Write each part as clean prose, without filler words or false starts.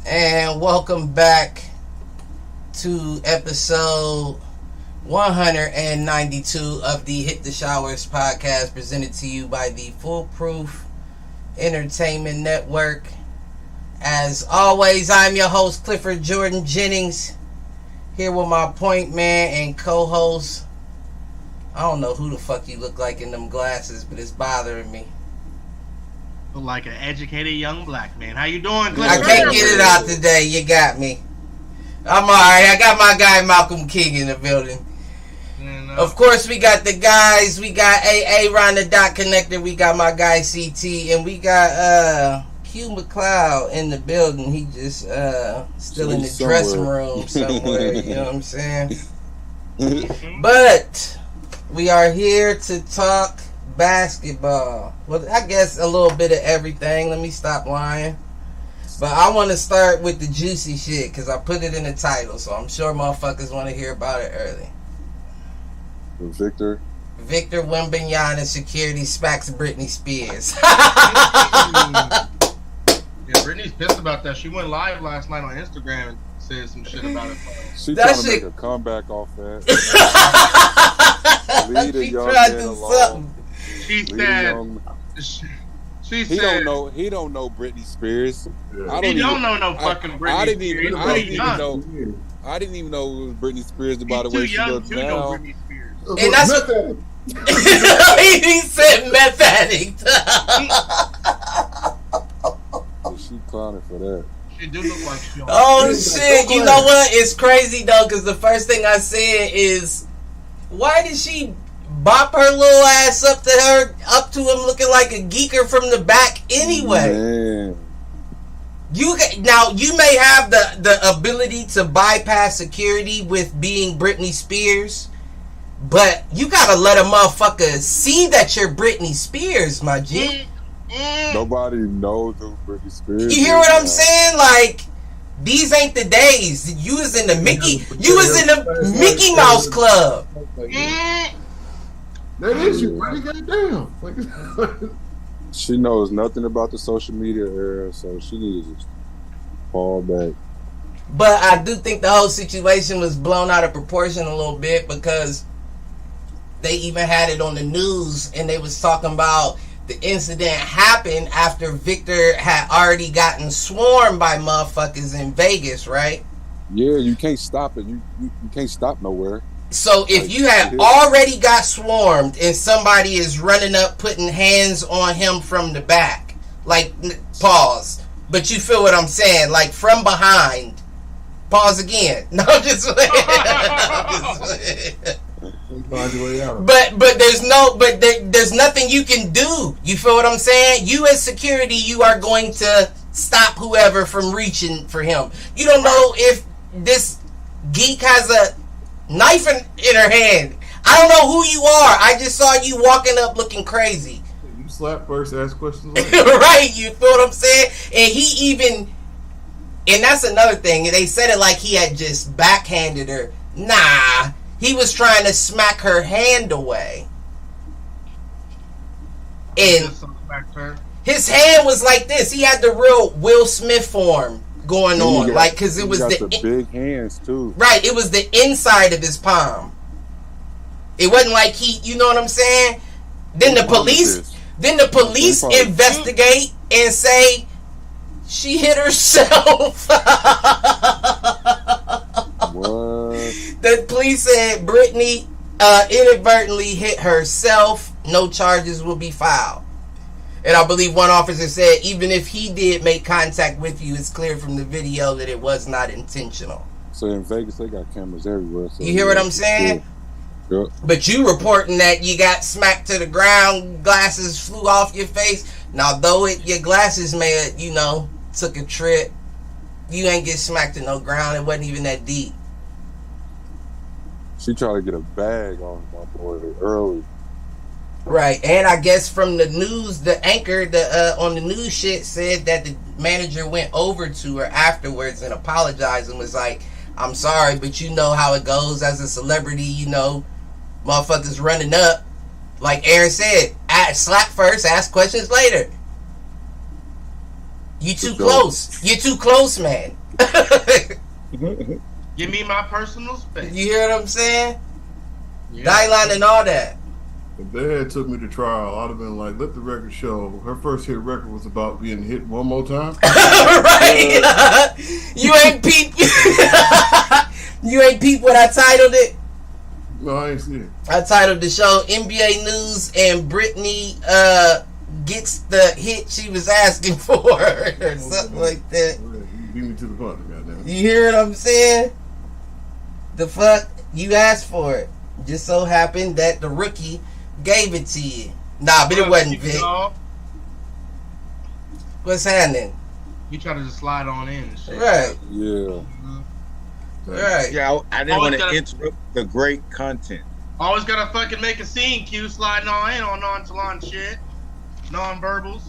And welcome back to episode 192 of the Hit the Showers podcast, presented to you by the Foolproof Entertainment Network. As always, I'm your host, Clifford Jordan Jennings, here with my point man and co-host. I don't know who the fuck you look like in them glasses, but it's bothering me. Look like an educated young black man. How you doing, Clifford? I can't get it out today. You got me. I'm alright. I got my guy Malcolm King in the building. Of course, we got the guys. We got AA Ron the Dot Connector. We got my guy CT, and we got Q McLeod in the building. He just still in the dressing room somewhere. You know what I'm saying? But we are here to talk basketball. Well, I guess a little bit of everything. Let me stop lying. But I want to start with the juicy shit because I put it in the title, so I'm sure motherfuckers want to hear about it early. Victor Wembanyama security smacks Britney Spears. Yeah, Britney's pissed about that. She went live last night on Instagram and said some shit about it. She trying to make a comeback off that. Leave the young man alone. She said. She said he don't know Britney Spears. Yeah. He don't know no fucking Britney. I didn't even know it was Britney Spears about the way she looks now. Britney Spears. And that's what he said, meth addict. She clowning for that. She do look like she. Oh shit! You know what? It's crazy though, because the first thing I said is, why did she bop her little ass up to him looking like a geeker from the back anyway? Man. You may have the ability to bypass security with being Britney Spears, but you gotta let a motherfucker see that you're Britney Spears, my G. Nobody knows who Britney Spears is. You hear what I'm saying? Like, these ain't the days. You was in the Mickey Mouse Club. That is you, buddy. Goddamn. She knows nothing about the social media era, so she needs to just fall back. But I do think the whole situation was blown out of proportion a little bit, because they even had it on the news and they was talking about the incident happened after Victor had already gotten swarmed by motherfuckers in Vegas, right? Yeah, you can't stop it. You can't stop nowhere. So if you have already got swarmed and somebody is running up, putting hands on him from the back, like, pause, but you feel what I'm saying, like from behind, pause again. No, I'm just But there's nothing you can do. You feel what I'm saying? You as security, you are going to stop whoever from reaching for him. You don't know if this geek has a knife in her hand. I don't know who you are. I just saw you walking up looking crazy. You slap first, ask questions later. Right, you feel what I'm saying? And that's another thing. They said it like he had just backhanded her. Nah, he was trying to smack her hand away. And his hand was like this. He had the real Will Smith form going on, like, because it was the big hands too. Right, it was the inside of his palm. It wasn't like you know what I'm saying? Then the police investigate and say she hit herself. What? The police said Britney inadvertently hit herself. No charges will be filed. And I believe one officer said, even if he did make contact with you, it's clear from the video that it was not intentional. So in Vegas, they got cameras everywhere. So you hear what I'm saying? Yep. But you reporting that you got smacked to the ground, glasses flew off your face. Now, though your glasses may have, took a trip, you ain't get smacked to no ground. It wasn't even that deep. She tried to get a bag on my boy early. Right, and I guess from the news, the anchor on the news shit said that the manager went over to her afterwards and apologized and was like, I'm sorry, but you know how it goes as a celebrity, motherfuckers running up. Like Aaron said, Slap first, ask questions later. You too close. You're too close, man. Give me my personal space. You hear what I'm saying? Yeah. Dylan and all that. If they had took me to trial, I'd have been like, let the record show. Her first hit record was about being hit one more time. Right? You ain't peep. You ain't peep what I titled it? No, I ain't see it. I titled the show NBA News and Britney gets the hit she was asking for or something like that. You beat me to the punch, goddamn. You hear what I'm saying? The fuck? You asked for it. Just so happened that the rookie gave it to you. Nah, but it wasn't Vic. What's happening? You try to just slide on in and shit. Right. Yeah. Right. Yeah, I didn't want to gotta- interrupt the great content. Always gotta fucking make a scene, Q, sliding on in on nonchalant shit. Non-verbals.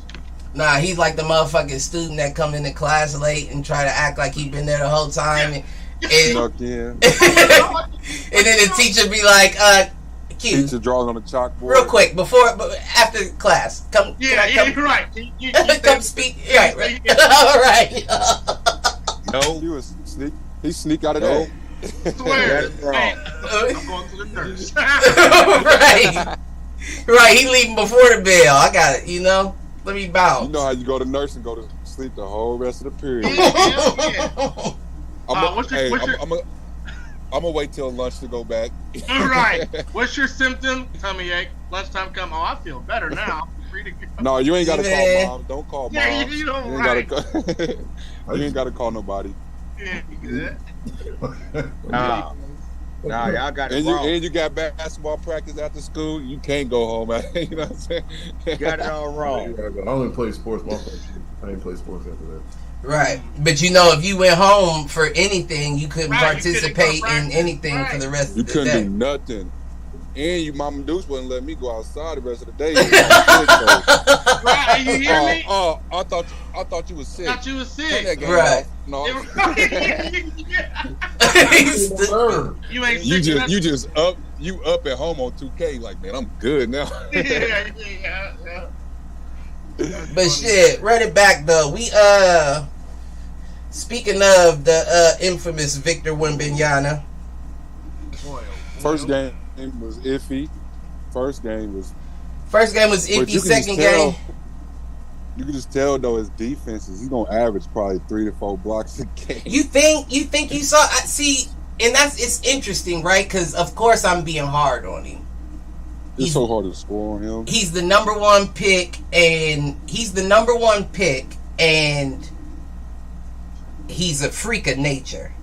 Nah, he's like the motherfucking student that come into class late and try to act like he been there the whole time. And Snuck in. and then the teacher be like, Q, Teacher draws on the chalkboard. real quick, after class, come. Yeah, come, you're right. You come speak. Right. All right. No, He was he sneak out of no, there. Swear. That's wrong. Hey, I'm going to the nurse. Right. Right, he leaving before the bell. I got it, Let me bounce. You know how you go to nurse and go to sleep the whole rest of the period. Yeah. I'm gonna wait till lunch to go back. All right. What's your symptom? Tummy ache. Lunchtime come. Oh, I feel better now. Free to go. No, you ain't gotta Man. call mom. Don't call mom. Yeah, you don't. You Right. you ain't gotta call nobody. Yeah, you good. Nah, y'all got it And wrong. you got basketball practice after school. You can't go home. You know what I'm saying? You got it all wrong. I only play sports my first year. I didn't play sports after that. Right. But if you went home for anything, you couldn't Right, you couldn't participate go in practice. anything Right. for the rest You of the couldn't day. do nothing. And you, Mama Deuce wouldn't let me go outside the rest of the day. Right, you hear me? I thought you was sick. Thought you was Turn sick. that game Right. off. No, You ain't you sick. just up at home on 2K. Like, man, I'm good now. Yeah. But shit, run it back though. We speaking of the infamous Victor Wembanyama. First game was iffy. First game was iffy. But you can Second just tell- game, You can just tell though his defenses. He's gonna average probably 3 to 4 blocks a game. you think you saw? See, and it's interesting, right? Because of course I'm being hard on him. It's so hard to score on him. He's the number one pick, and he's a freak of nature.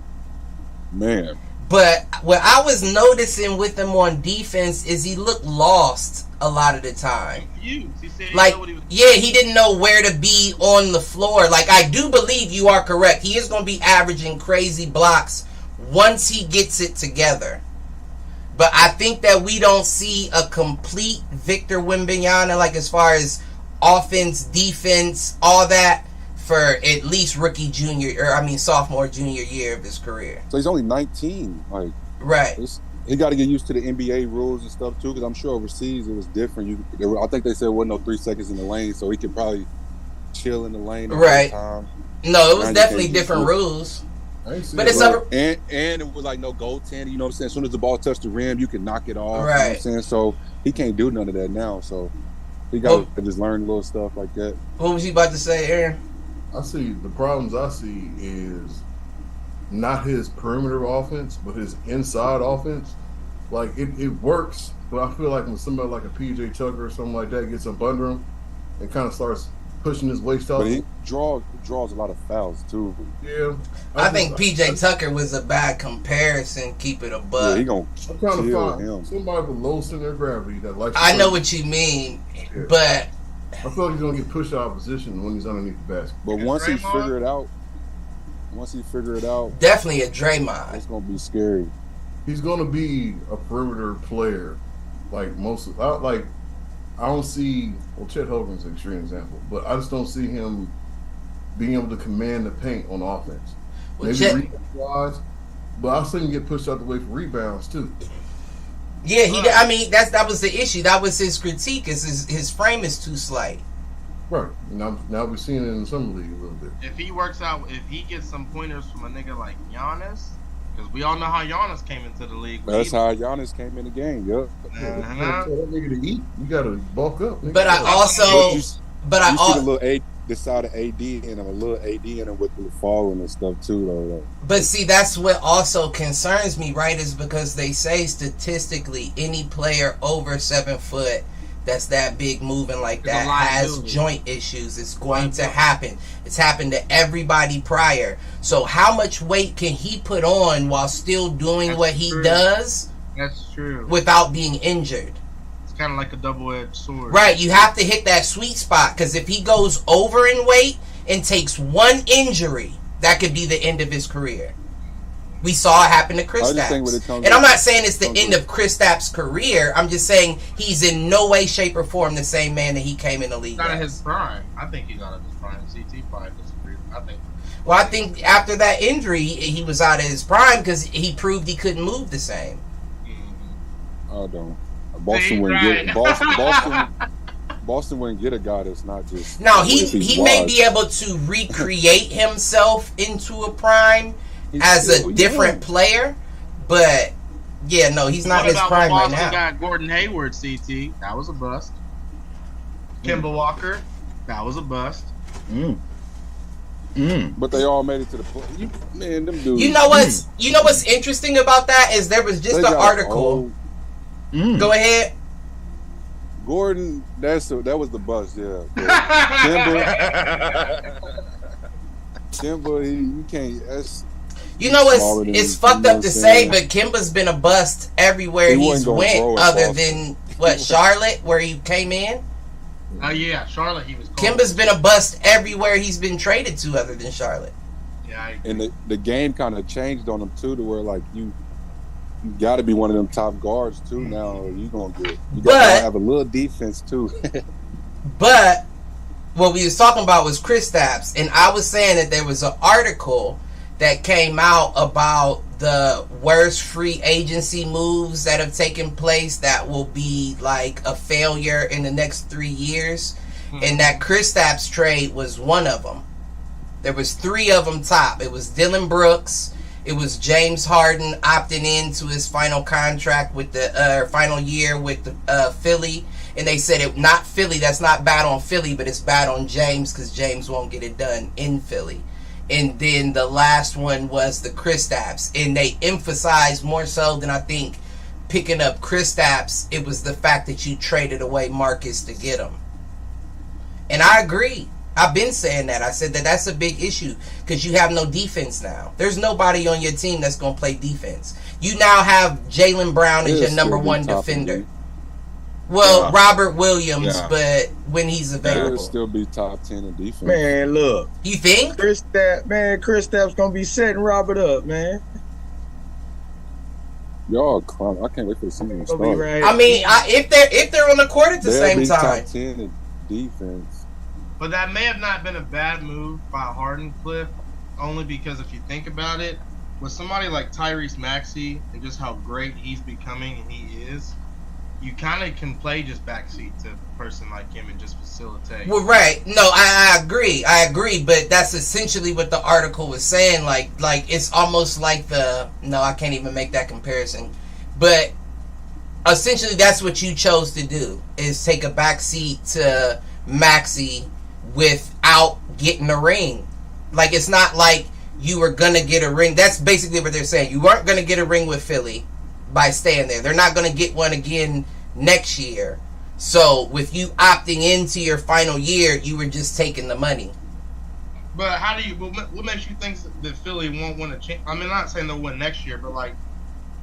Man, But what I was noticing with him on defense is he looked lost a lot of the time. He said he Like, know what he was he didn't know where to be on the floor. Like, I do believe you are correct. He is going to be averaging crazy blocks once he gets it together. But I think that we don't see a complete Victor Wembanyama, like as far as offense, defense, all that, for at least sophomore, junior year of his career. so he's only 19. Like, Right. he got to get used to the NBA rules and stuff too. Because I'm sure overseas it was different. I think they said there wasn't no 3 seconds in the lane, so he could probably chill in the lane the Right. whole time. No, it was Now you definitely can't just different do it. rules. I ain't see But it. it's Right. a And it was like no goaltending. You know what I'm saying? As soon as the ball touched the rim, you can knock it off. You know what Right. I'm saying? So he can't do none of that now. So he got to just learn little stuff like that. What was you about to say, Aaron? I see the problems I see is not his perimeter offense, but his inside offense. Like it works, but I feel like when somebody like a PJ Tucker or something like that gets up under him and kind of starts pushing his waist off. But he draws a lot of fouls too. Yeah, I think PJ Tucker was a bad comparison. Keep it a Yeah, buck. he gonna I'm trying to kill find him. somebody with low center of gravity that likes. I know what you mean, but I feel like he's gonna get pushed out of position when he's underneath the basket. But once he Draymond? figure it out, definitely a Draymond. it's gonna be scary. He's gonna be a perimeter player, like most. I don't see. Well, Chet Holmgren's an extreme example, but I just don't see him being able to command the paint on offense. Well, Maybe Chet- rebound wise, but I see him get pushed out the way for rebounds too. Well, Chet Holmgren, But he draws a lot of fouls too. Yeah, I think- I think PJ Tucker was a bad comparison. Keep it a buck. Yeah, I mean, that was the issue. That was his critique. Is his frame is too slight. Right. Now we're seeing it in some leagues a little bit. If he works out, if he gets some pointers from a nigga like Giannis, because we all know how Giannis came into the league. That's how Giannis came in the game. Yep. Tell that nigga to eat. You gotta bulk up. Nigga. But I also, see the little the side of AD in him, a little AD in him with the falling and stuff too, though. But see, that's what also concerns me, right? Is because they say statistically, any player over 7 foot that's that big moving like that has joint issues. It's going to happen. It's happened to everybody prior. So how much weight can he put on while still doing what he does? That's true. Without being injured. Kind of like a double-edged sword. Right, you have to hit that sweet spot, because if he goes over in weight and takes one injury, that could be the end of his career. We saw it happen to Kristaps. And I'm not saying it's the end of Kristaps' career. I'm just saying he's in no way, shape, or form the same man that he came in the league. Not in his prime. I think he's out of his prime. CT probably disagrees. I think after that injury, he was out of his prime because he proved he couldn't move the same. I don't. Boston wouldn't get a guy that's not just. No, he may be able to recreate himself into a prime as a different player, but yeah, no, he's not in his prime right now. Got Gordon Hayward, CT, that was a bust. Kemba Walker, that was a bust. But they all made it to the play. Man, them dudes. You know what's interesting about that is there was just an article. Go ahead. Gordon, that was the bust, yeah. Kemba, you can't. It's fucked up to say, but Kemba's been a bust everywhere he's went, other than Charlotte, where he came in. Oh yeah, Charlotte. He was. Kemba's been a bust everywhere he's been traded to, other than Charlotte. Yeah, and the game kind of changed on him too, to where like you got to be one of them top guards too. Now you got to have a little defense too. But what we was talking about was Kristaps, and I was saying that there was an article that came out about the worst free agency moves that have taken place that will be like a failure in the next 3 years, and that Kristaps trade was one of them. There was 3 of them top. It was Dylan Brooks. It was James Harden opting into his final contract with the final year with the Philly. And they said it not Philly. That's not bad on Philly, but it's bad on James because James won't get it done in Philly. And then the last one was the Kristaps. And they emphasized more so than I think picking up Kristaps, it was the fact that you traded away Marcus to get him. And I agree. I've been saying that. I said that that's a big issue because you have no defense now. There's nobody on your team that's going to play defense. You now have Jaylen Brown as your number 1 defender. Well, Robert Williams, but when he's available. He'll still be top 10 in defense. Man, look. You think? Kristaps going to be setting Robert up, man. Y'all clown. I can't wait for the season to start. Right. I mean, if they're on the court at the same time. Top 10 in defense. But that may have not been a bad move by Harden, Cliff, only because if you think about it, with somebody like Tyrese Maxey and just how great he's becoming and he is, you kind of can play just backseat to a person like him and just facilitate. Well, right. No, I agree. But that's essentially what the article was saying. Like it's almost like I can't even make that comparison. But essentially that's what you chose to do, is take a backseat to Maxey without getting a ring. Like, it's not like you were gonna get a ring. That's basically what they're saying. You weren't gonna get a ring with Philly by staying there. They're not gonna get one again next year. So with you opting into your final year, you were just taking the money. But how do you? What makes you think that Philly won't win a championship? I mean, I'm not saying they'll win next year, but like,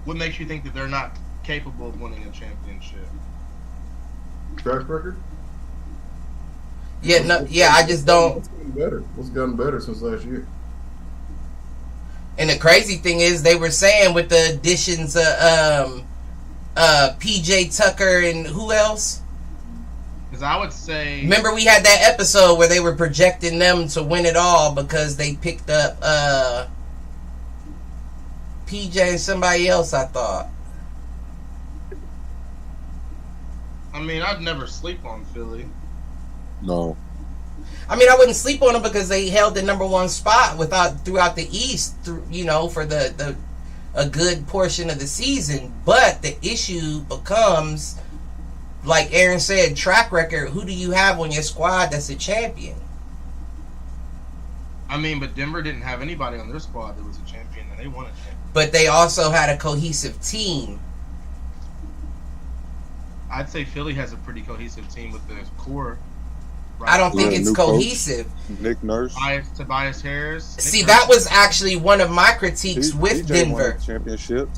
what makes you think that they're not capable of winning a championship? Track record. I just don't. What's gotten better since last year? And the crazy thing is, they were saying with the additions of PJ Tucker and who else? Because I would say, remember we had that episode where they were projecting them to win it all because they picked up PJ and somebody else. I thought. I mean, I'd never sleep on Philly. No. I mean, I wouldn't sleep on them because they held the number one spot throughout the East, for a good portion of the season. But the issue becomes, like Aaron said, track record. Who do you have on your squad that's a champion? I mean, but Denver didn't have anybody on their squad that was a champion, and they won a champion. But they also had a cohesive team. I'd say Philly has a pretty cohesive team with the core. Right? I don't think it's cohesive. Coach, Nick Nurse. Tobias Harris. See, that was actually one of my critiques with Denver. Championship.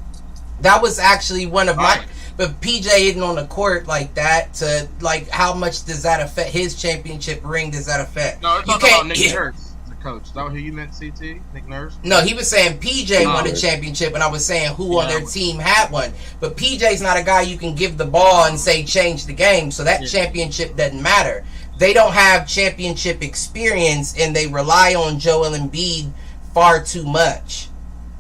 That was actually one of my... But PJ isn't on the court like that. To like, how much does that affect his championship ring? Does that affect? No, it's talking about Nick Nurse, the coach. Is that who you meant, CT? Nick Nurse? No, he was saying PJ won a championship, and I was saying who on their team had one. But PJ's not a guy you can give the ball and say change the game. So that championship doesn't matter. They don't have championship experience, and they rely on Joel Embiid far too much.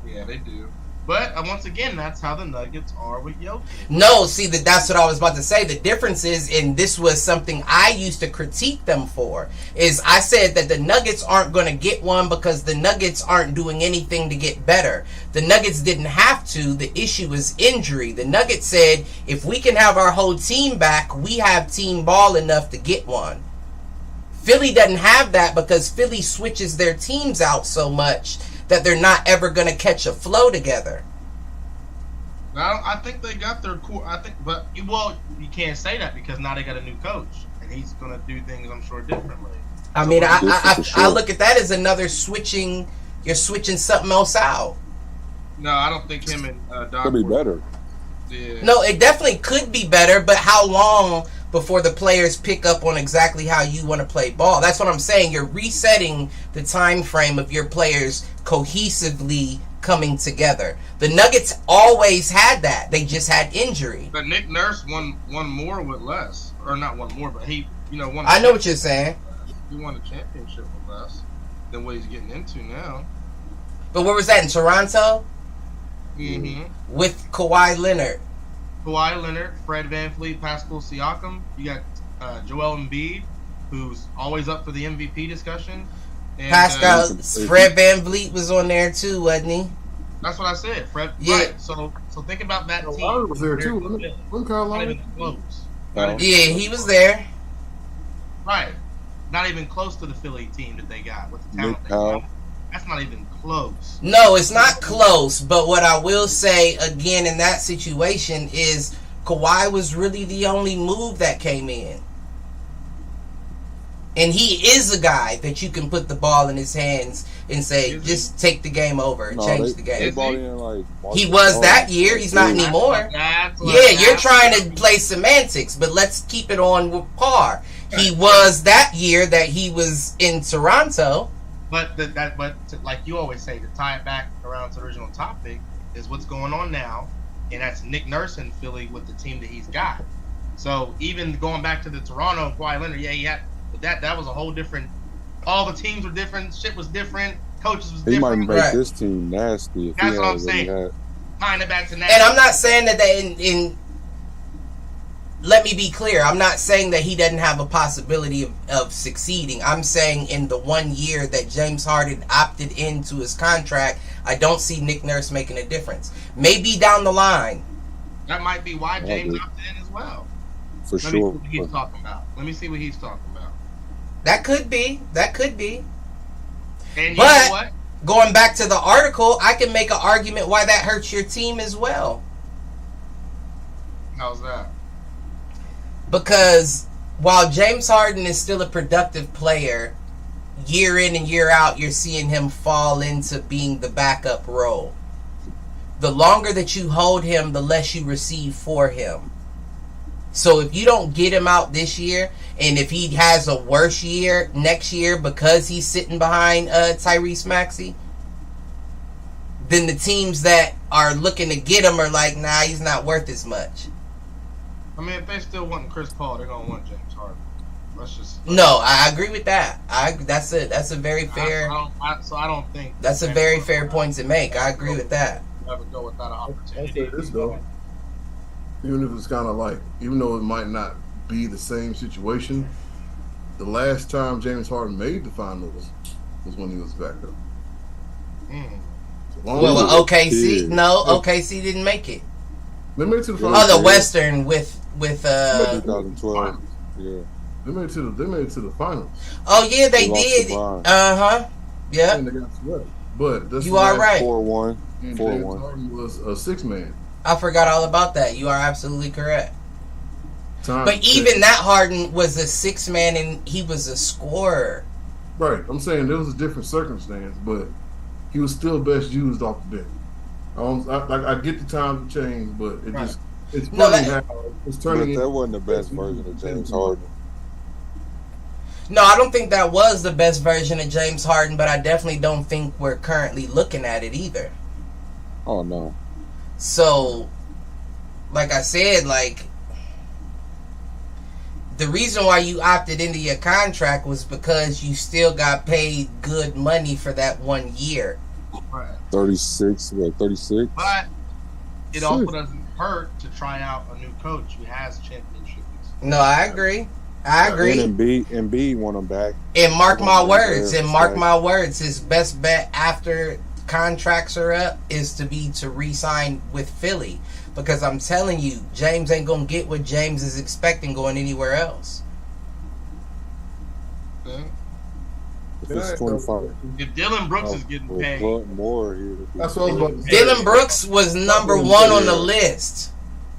Yeah, they do. But once again, that's how the Nuggets are with Jokic. No, see, that's what I was about to say. The difference is, and this was something I used to critique them for, is I said that the Nuggets aren't going to get one because the Nuggets aren't doing anything to get better. The Nuggets didn't have to. The issue was injury. The Nuggets said, if we can have our whole team back, we have team ball enough to get one. Philly doesn't have that because Philly switches their teams out so much that they're not ever going to catch a flow together. Now, I think they got their core. But you can't say that because now they got a new coach, and he's going to do things, I'm sure, differently. I mean, I look at that as another switching. You're switching something else out. No, I don't think him and Doc could be better. Yeah. No, it definitely could be better, but how long before the players pick up on exactly how you want to play ball? That's what I'm saying. You're resetting the time frame of your players cohesively coming together. The Nuggets always had that. They just had injury. But Nick Nurse won more with less. Or not one more, but he, won. I know what you're saying. He won a championship with less than what he's getting into now. But where was that, in Toronto? Mm-hmm. With Kawhi Leonard. Kawhi Leonard, Fred VanVleet, Pascal Siakam. You got Joel Embiid, who's always up for the MVP discussion. And, Fred VanVleet was on there too, wasn't he? That's what I said, Fred. Yeah. Right. So think about that team. Carolina was there too. Wasn't Carolina? Not even close. Yeah, he was there. Right. Not even close to the Philly team that they got with the talent they got. That's not even close. No, it's not close. But what I will say again in that situation is Kawhi was really the only move that came in. And he is a guy that you can put the ball in his hands and say, just take the game over, change the game. He was that year. He's not anymore. You're trying to play semantics, but let's keep it on par. He was that year that he was in Toronto. But like you always say, to tie it back around to the original topic is what's going on now, and that's Nick Nurse in Philly with the team that he's got. So even going back to the Toronto Kawhi Leonard, but that was a whole different. All the teams were different. Shit was different. Coaches was different. He might make this team nasty. If that's what I'm saying. Tying it back to nasty. And I'm not saying that they let me be clear. I'm not saying that he doesn't have a possibility of succeeding. I'm saying in the 1 year that James Harden opted into his contract, I don't see Nick Nurse making a difference. Maybe down the line. That might be why James opted in as well. For sure. Let me see what he's talking about. That could be. And you know what? Going back to the article, I can make an argument why that hurts your team as well. How's that? Because while James Harden is still a productive player, year in and year out, you're seeing him fall into being the backup role. The longer that you hold him, the less you receive for him. So if you don't get him out this year, and if he has a worse year next year because he's sitting behind Tyrese Maxey, then the teams that are looking to get him are like, nah, he's not worth as much. I mean, if they still want Chris Paul, they're gonna want James Harden. No, I agree with that. That's a very fair. I don't think that's a very fair point to make. I agree with that. Never go without an opportunity. Even if it's kind of like, even though it might not be the same situation. The last time James Harden made the finals was when he was back up. Well, OKC, no, OKC didn't make it. They made it to the finals. Oh, the Western with 2012. Yeah. They made it to the finals. Oh yeah, they did. Yeah. And they got swept. But that's you are right. 4-1. And James Harden was a 6-man. I forgot all about that. You are absolutely correct. But even that Harden was a 6-man and he was a scorer. Right. I'm saying there was a different circumstance, but he was still best used off the bench. I get the time to change, but it's funny how it's turning. But that wasn't the best version of James Harden. No, I don't think that was the best version of James Harden, but I definitely don't think we're currently looking at it either. Oh no. So, like I said, the reason why you opted into your contract was because you still got paid good money for that 1 year. Right. 36. But it also doesn't hurt to try out a new coach who has championships. No, I agree. And Embiid want him back. And mark my words, his best bet after contracts are up is to re-sign with Philly. Because I'm telling you, James ain't going to get what James is expecting going anywhere else. Okay. If it's 25. If Dylan Brooks is getting paid. More here. That's what I was about to say. Dylan Brooks was number 1 on the list.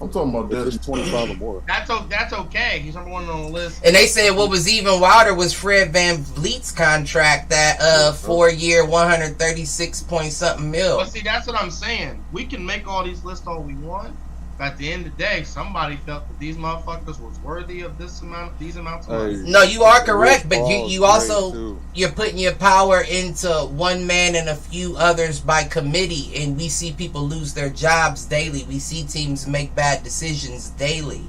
I'm talking about this. 25 or more. That's okay. He's number 1 on the list. And they said what was even wilder was Fred VanVleet's contract, that 4-year, 136 point something mil. But see, that's what I'm saying. We can make all these lists all we want. But at the end of the day, somebody felt that these motherfuckers was worthy of these amounts of money. No, you are correct, but you also you're putting your power into one man and a few others by committee, and we see people lose their jobs daily. We see teams make bad decisions daily.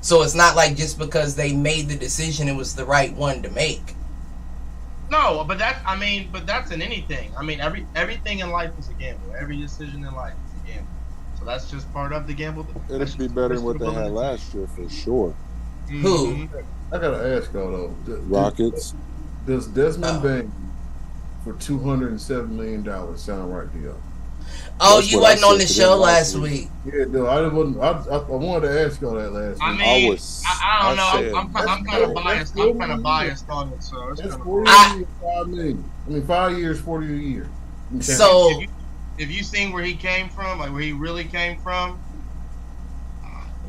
So it's not like just because they made the decision it was the right one to make. No, but that's in anything. I mean, everything in life is a gamble. Every decision in life is a gamble. So that's just part of the gamble. It'll be better than what they had last year for sure. Mm-hmm. Who? I gotta ask y'all though. Rockets. Does Desmond Bain for $207 million sound right to y'all? Oh, That's you what I wasn't on said the to show them last week. Yeah, no, I wasn't. I wanted to ask y'all that last week. I mean, I don't know. I'm kind of biased. I'm kind of biased on it. So it's That's kind 40 of. years, $5 million. I mean, 5 years, 40 a year. Okay. So If you seen where he came from, like where he really came from.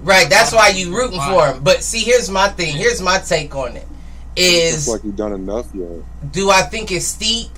right, that's why you rooting for him. But see, here's my thing. Here's my take on it. It's like you've done enough yet. Do I think it's steep?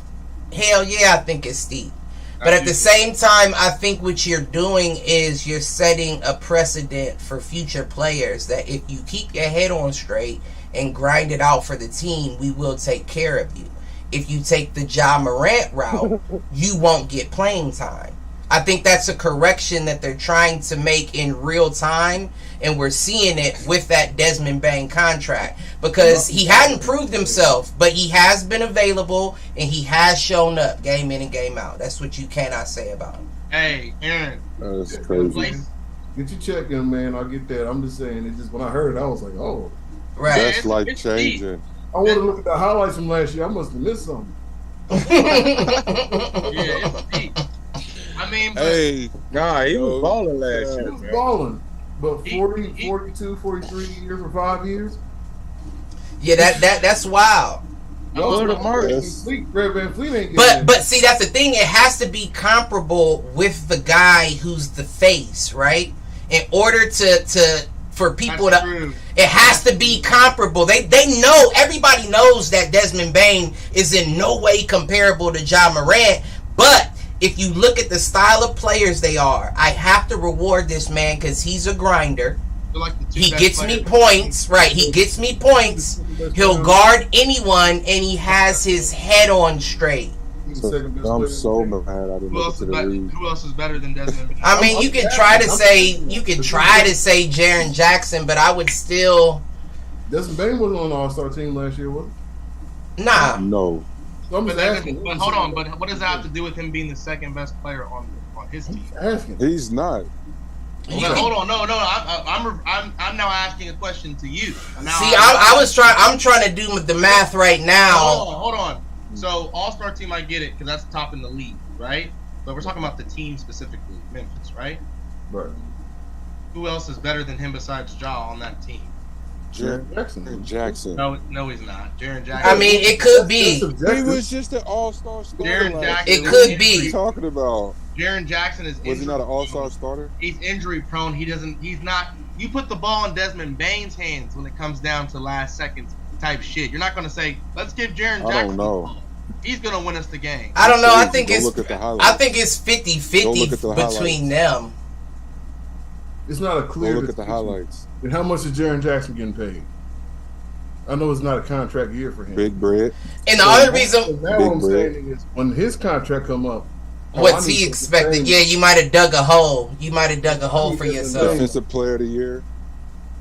Hell yeah, I think it's steep. But at the same time, I think what you're doing is you're setting a precedent for future players that if you keep your head on straight and grind it out for the team, we will take care of you. If you take the Ja Morant route, you won't get playing time. I think that's a correction that they're trying to make in real time, and we're seeing it with that Desmond Bain contract because he hadn't proved himself, but he has been available and he has shown up game in and game out. That's what you cannot say about him. Hey, Aaron. That's crazy. Get your check in, man. I'll get that. I'm just saying, it just when I heard it, I was like, oh. Right. That's like changing. Deep. I want to look at the highlights from last year. I must have missed something. Yeah, it's deep. I mean, but Hey, Nah, he was balling last He year, was man. balling. But 40, 42, 43 years for 5 years? Yeah, that's wild. Y'all Lord of mercy. Fleet, Fred VanVleet ain't getting But see, that's the thing. It has to be comparable with the guy who's the face, right? In order for people that's to, true. it has to be comparable. They know, everybody knows that Desmond Bain is in no way comparable to Ja Morant. But if you look at the style of players they are, I have to reward this man because he's a grinder. They're like the two He best gets me players. points, right? He gets me points. He'll guard anyone, and he has his head on straight. He's the second best I'm player so in the game. mad I didn't Who make it else, to is the better, league. who else is better than Desmond Bain? I mean, you could try to say Jaren Jackson, but I would still Desmond Bain wasn't on the All-Star team last year, was he? nah. No. So I'm But, just asking. but hold on, but what does that have to do with him being the second best player on his team? Asking. He's not. Hold on, no. I'm now asking a question to you. I'm trying to do the math right now. Hold on. So All-Star team, I get it because that's top in the league, right? But we're talking about the team specifically, Memphis, right? Right. Who else is better than him besides Ja on that team? Jaren Jackson. No, he's not. Jaren Jackson. I mean, it could be. He was just an all-star starter. Jaren Jackson. It could be. What are you talking about? Jaren Jackson is. Was he not an all-star starter? He's injury prone. He's not. You put the ball in Desmond Bane's hands when it comes down to last seconds type shit. You're not going to say, let's give Jaren Jackson. I don't know. The ball. He's going to win us the game. I don't know. I think it's 50-50 between them. It's not a clear. Go look at the highlights. And how much is Jaren Jackson getting paid? I know it's not a contract year for him. Big bread. And the other reason, what I'm saying is, when his contract come up, what's he expected? Yeah, you might have dug a hole. You might have dug a hole for yourself. Defensive Player of the Year.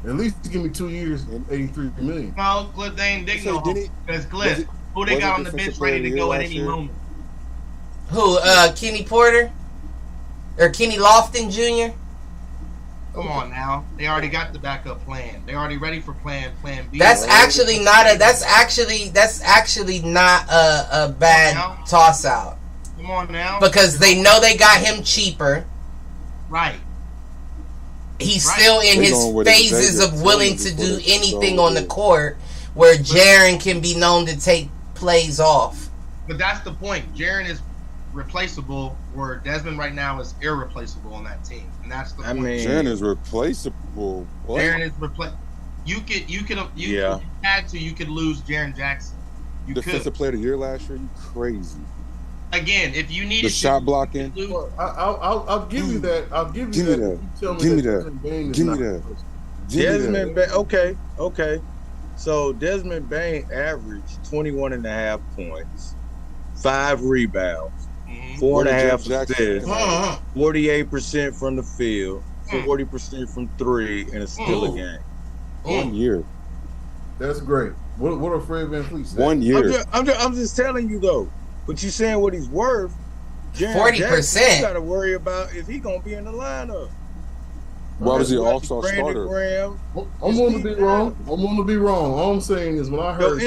At least give me 2 years and $83 million. No, Cliff, they ain't digging no hole. Because Cliff, who they got on the bench ready to go at any moment? Who? Kenny Porter or Kenny Lofton Jr. Come on now, they already got the backup plan. They already ready for plan B. That's actually not a bad toss out. Come on now, because they know they got him cheaper. Right. He's still in his phases of willing to do anything on the court, where Jaren can be known to take plays off. But that's the point. Jaren is replaceable, where Desmond right now is irreplaceable on that team, and that's the point. Jaren is replaceable. What? Jaren is replaceable. You could lose Jaren Jackson. Defensive Player of the Year last year. You crazy. Again, if you need the shot blocking, I'll give you that. I'll give you that. Give me that. Give me that. Desmond Bain. Okay. So Desmond Bain averaged 21.5 points, 5 rebounds, 4.5 assists, 48% from the field, 40% from 3, and it's still a game. 1 year. That's great. What a Fred VanVleet said. 1 year. I'm just telling you though. But you saying what he's worth? 40%. You got to worry about if he gonna be in the lineup. Why was he all-star starter? I'm going to be wrong. All I'm saying is when I heard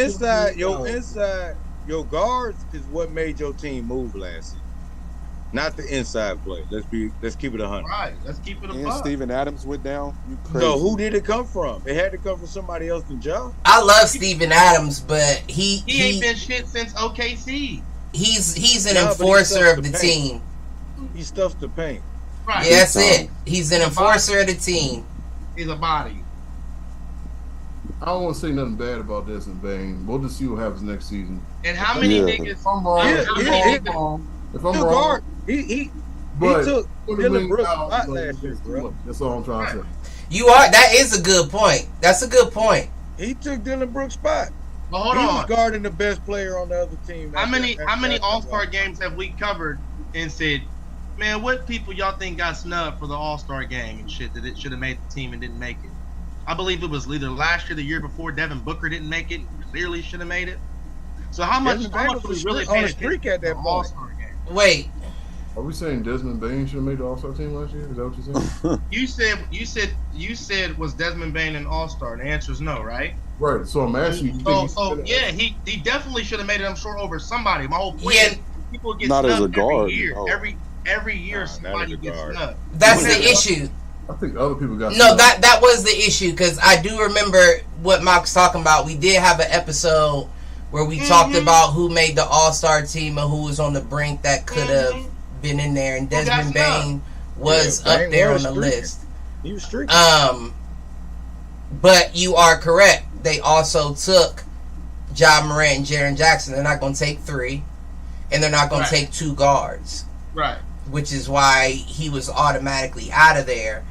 your guards is what made your team move last season, not the inside play. Let's keep it 100. Right. Let's keep it 100. And Steven Adams went down. You crazy. So who did it come from? It had to come from somebody else than Ja. I love Steven Adams, but he ain't been shit since OKC. He's an enforcer of the team. He stuffs the paint. Right. Yeah, that's it. He's an enforcer of the team. He's a body. I don't want to say nothing bad about Desmond Bain. We'll just see what happens next season. And how many niggas? If I'm wrong, if I'm wrong, he took Dylan Brooks' spot last year, bro. That's all I'm trying to say. That is a good point. That's a good point. He took Dylan Brooks' spot. But hold on. He was guarding the best player on the other team. How many All-Star games have we covered and said, man, what people y'all think got snubbed for the All-Star game and shit that it should have made the team and didn't make it? I believe it was either last year, the year before, Devin Booker didn't make it. Clearly should have made it. So how much was really on a streak at that All-Star game? Wait. Are we saying Desmond Bain should have made the All-Star team last year? Is that what you're saying? you said was Desmond Bain an All-Star? The answer is no, right? Right. So I'm asking you. He definitely should have made it. I'm sure over somebody. My whole point is people get not snubbed as a guard. every year. Every year somebody gets snubbed. That's the issue. I think other people got no. That was the issue because I do remember what Mark's talking about. We did have an episode where we talked about who made the All-Star team and who was on the brink that could have been in there, and Desmond Bain was up there on the list. He was streaking. But you are correct. They also took Ja Morant and Jaren Jackson. They're not going to take 3, and they're not going to take 2 guards. Right. Which is why he was automatically out of there.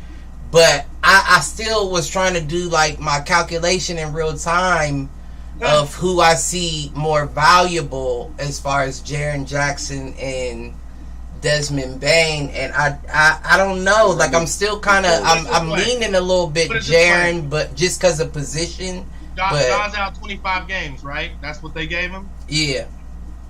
But I still was trying to do like my calculation in real time of who I see more valuable as far as Jaren Jackson and Desmond Bain, and I don't know. Like I'm still kind of I'm leaning a little bit Jaren, but just because of position. Ja's out 25 games, right? That's what they gave him. Yeah.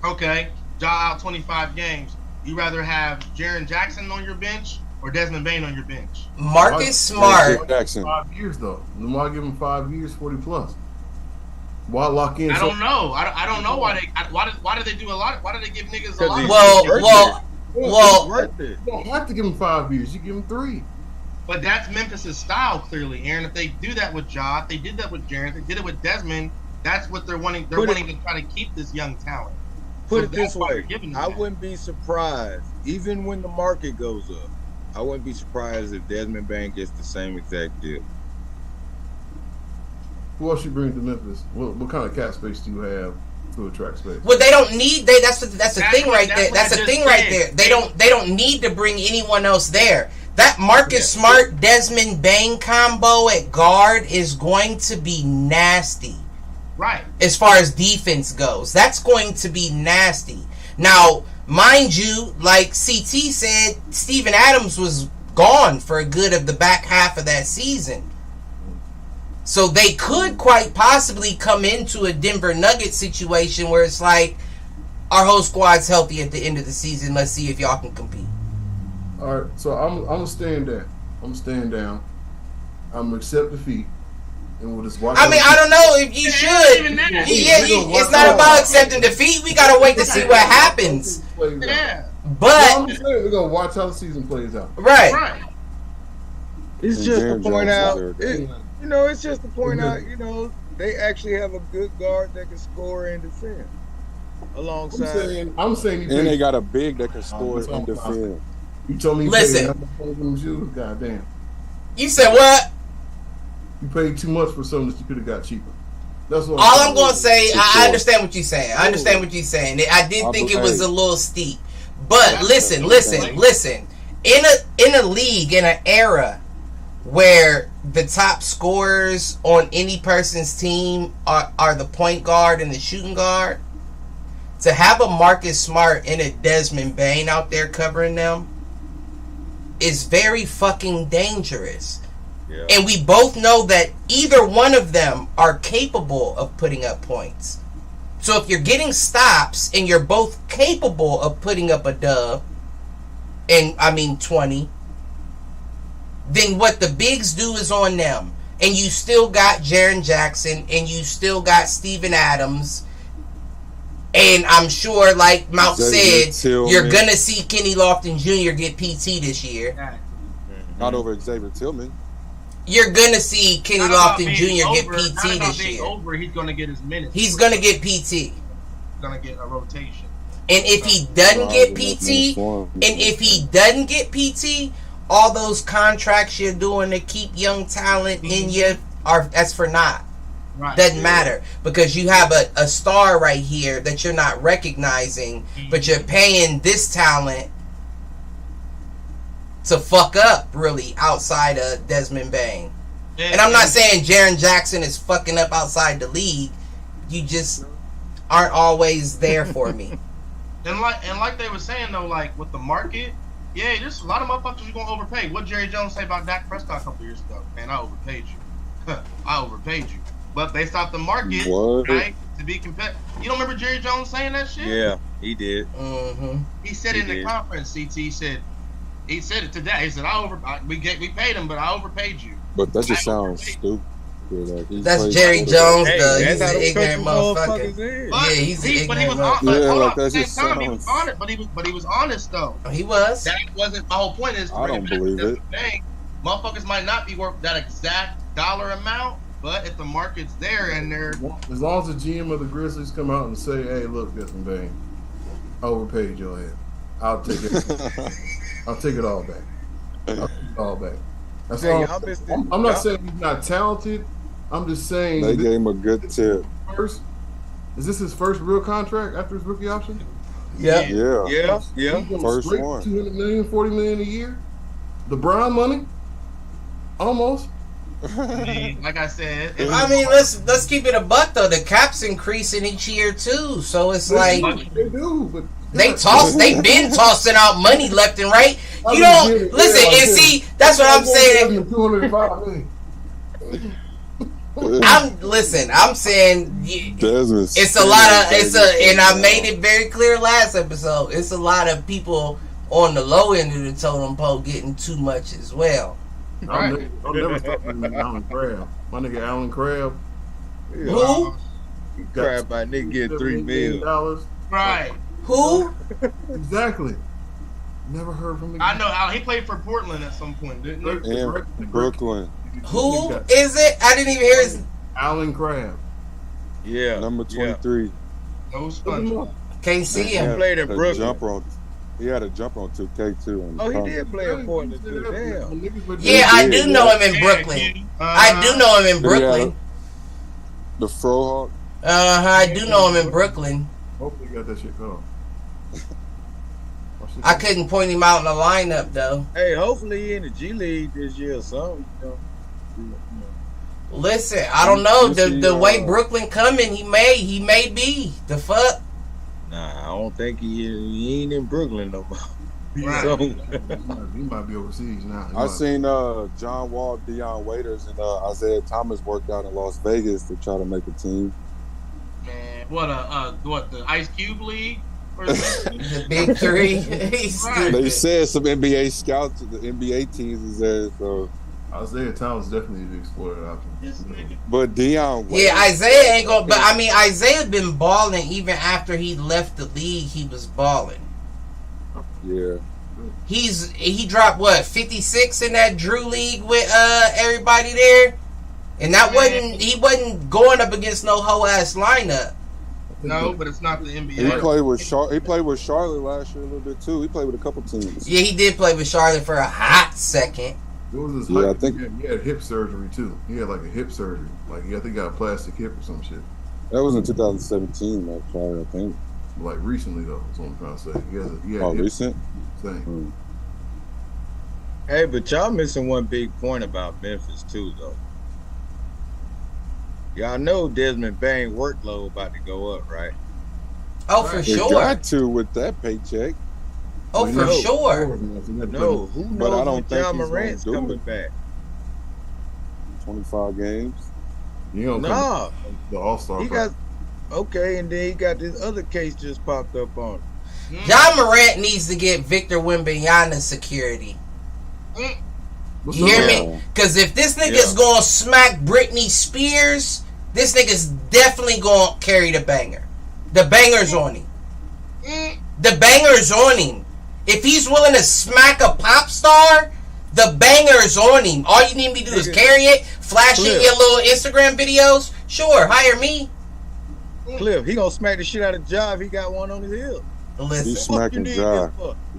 Okay. Ja out 25 games. You rather have Jaren Jackson on your bench or Desmond Bain on your bench? Marcus Smart. 5 years though. Lamar give him 5 years, 40 plus. Why lock in? I don't know. I don't know why did they do a lot? Why did they give niggas a lot? Well, you don't have to give him 5 years. You give him 3. But that's Memphis' style, clearly, Aaron. If they do that with Ja, if they did that with Jaren, if they did it with Desmond, that's what they're wanting. They're wanting to try to keep this young talent. Put it this way, I wouldn't be surprised, even when the market goes up, I wouldn't be surprised if Desmond Bain gets the same exact deal. Who else you bring to Memphis? What kind of cap space do you have to attract space? Well, they don't need. That's the thing right there. That's the thing right there. They don't need to bring anyone else there. That Marcus Smart, Desmond Bain combo at guard is going to be nasty. Right. As far as defense goes, that's going to be nasty. Now, mind you, like CT said, Steven Adams was gone for a good of the back half of that season. So they could quite possibly come into a Denver Nuggets situation where it's like, our whole squad's healthy at the end of the season. Let's see if y'all can compete. All right, so I'm staying down. I'm staying down. I'm gonna accept defeat, and we'll just watch. I mean, I don't know if you should. It's not about accepting defeat. We gotta wait to see what happens. Yeah. But I'm just saying, we're gonna watch how the season plays out. Right. It's just to point out. It's just to point out. They actually have a good guard that can score and defend. Alongside, I'm saying, and they got a big that can score and defend. You told me. Listen. God damn. You said what? You paid too much for something that you could have got cheaper. That's what. All I'm gonna say, I understand what you're saying. I understand what you're saying. I did think it was a little steep, but listen. In a league, in an era where the top scorers on any person's team are the point guard and the shooting guard, to have a Marcus Smart and a Desmond Bain out there covering them is very fucking dangerous. Yeah. And we both know that either one of them are capable of putting up points. So if you're getting stops and you're both capable of putting up a dub, and 20, then what the bigs do is on them. And you still got Jaren Jackson, and you still got Steven Adams. And I'm sure, like Mount said, you're going to see Kenny Lofton Jr. get PT this year. Not over Xavier Tillman. You're going to see Kenny Lofton Jr. get PT this year. He's going to get his minutes. He's going to get PT. He's going to get a rotation. And if he doesn't get PT, all those contracts you're doing to keep young talent in you that's for naught. Right. Doesn't matter, because you have a star right here that you're not recognizing, but you're paying this talent to fuck up, really, outside of Desmond Bain. And I'm not saying Jaren Jackson is fucking up outside the league. You just aren't always there for me. And like they were saying though, like with the market, yeah, there's a lot of motherfuckers you're gonna overpay. What Jerry Jones say about Dak Prescott a couple years ago? Man, I overpaid you. I overpaid you. But based off the market, right, to be competitive. You don't remember Jerry Jones saying that shit? Yeah, he did. Mm-hmm. He said in the conference, CT he said it today. He said, we paid him, but I overpaid you. But that just sounds stupid. Like, that's Jerry Jones, though. He's an ignorant motherfucker. Yeah, he's an ignorant motherfucker. But he was honest, though. He was. That wasn't my whole point. I don't believe it. Motherfuckers might not be worth that exact dollar amount, but if the market's there and they're... As long as the GM of the Grizzlies come out and say, hey, look, Desmond Bain, I overpaid your head. I'll take it. I'll take it all back. I'll take it all back. That's all. I'm not saying he's not talented. I'm just saying they gave him a good tip. Is this his first real contract after his rookie option? Yeah. First one. $200 million, $40 million a year. The Brown money, almost. Like I said, let's keep it a buck though. The cap's increasing each year too, so it's like they do, but they've been tossing out money left and right. You don't listen and see. That's what I'm saying. I'm saying it's a lot of and I made it very clear last episode. It's a lot of people on the low end of the totem pole getting too much as well. I'll never stop with Alan Crab. My nigga Alan Crab. Yeah. Who? Crab by nigga get $3 million. Right. Who? Exactly. Never heard from him. I know Al. He played for Portland at some point, didn't he? And Brooklyn. Who is it? I didn't even hear his. Alan Crab. Yeah. Number 23. No SpongeBob. Can't see He him. played in Brooklyn. He had a jumper on 2K too. Oh, he did play in Portland too. Damn. Yeah, I do know him in Brooklyn. I do know him in Brooklyn. The Frohawk. I do know him in Brooklyn. Hopefully he got that shit called. I couldn't point him out in the lineup though. Hey, hopefully he in the G League this year or something. Listen, I don't know. The way Brooklyn coming, he may be. The fuck? Nah, I don't think he ain't in Brooklyn no more. Right. So, He might be overseas now. I seen John Wall, Deion Waiters, and Isaiah Thomas worked out in Las Vegas to try to make a team. Man, what the Ice Cube League? Or The big three. He's Right. stupid. They said some NBA scouts, the NBA teams is there. So, Isaiah Thomas definitely the exploited option. This nigga. but Deion Waiters, Yeah, Isaiah ain't gonna. But I mean, Isaiah been balling even after he left the league. He was balling. yeah, He dropped what 56 in that Drew League with everybody there, and that he wasn't going up against no whole ass lineup. No, but it's not the NBA. he played with Charlotte last year a little bit too. He played with a couple teams. Yeah, he did play with Charlotte for a hot second. It was his Yeah, height. I think- he had hip surgery too. He had like a hip surgery. Like I think he got a plastic hip or some shit. That was in 2017, actually, I think. Like recently though, that's what I'm trying to say. He had hip Recent? thing. hey, but y'all missing one big point about Memphis too, though. Y'all know Desmond Bain workload about to go up, right? Oh, for They sure. got to with that paycheck. Oh, for sure. No, who But I knows don't when think John he's gonna Morant's do coming it. back? 25 games. You know, Nah, the All-Star. he got okay, and then he got this other case just popped up on him. John Morant needs to get Victor Wembanyama security. What's You hear up? me? Because if this nigga's gonna smack Britney Spears, this nigga's definitely gonna carry the banger. The banger's on him. The banger's on him. If he's willing to smack a pop star, the banger's on him. All you need me to do is carry it, flash it in your little Instagram videos. Sure, hire me. Cliff, he gonna smack the shit out of Jive. He got one on his hip. He's Listen, smacking Jive.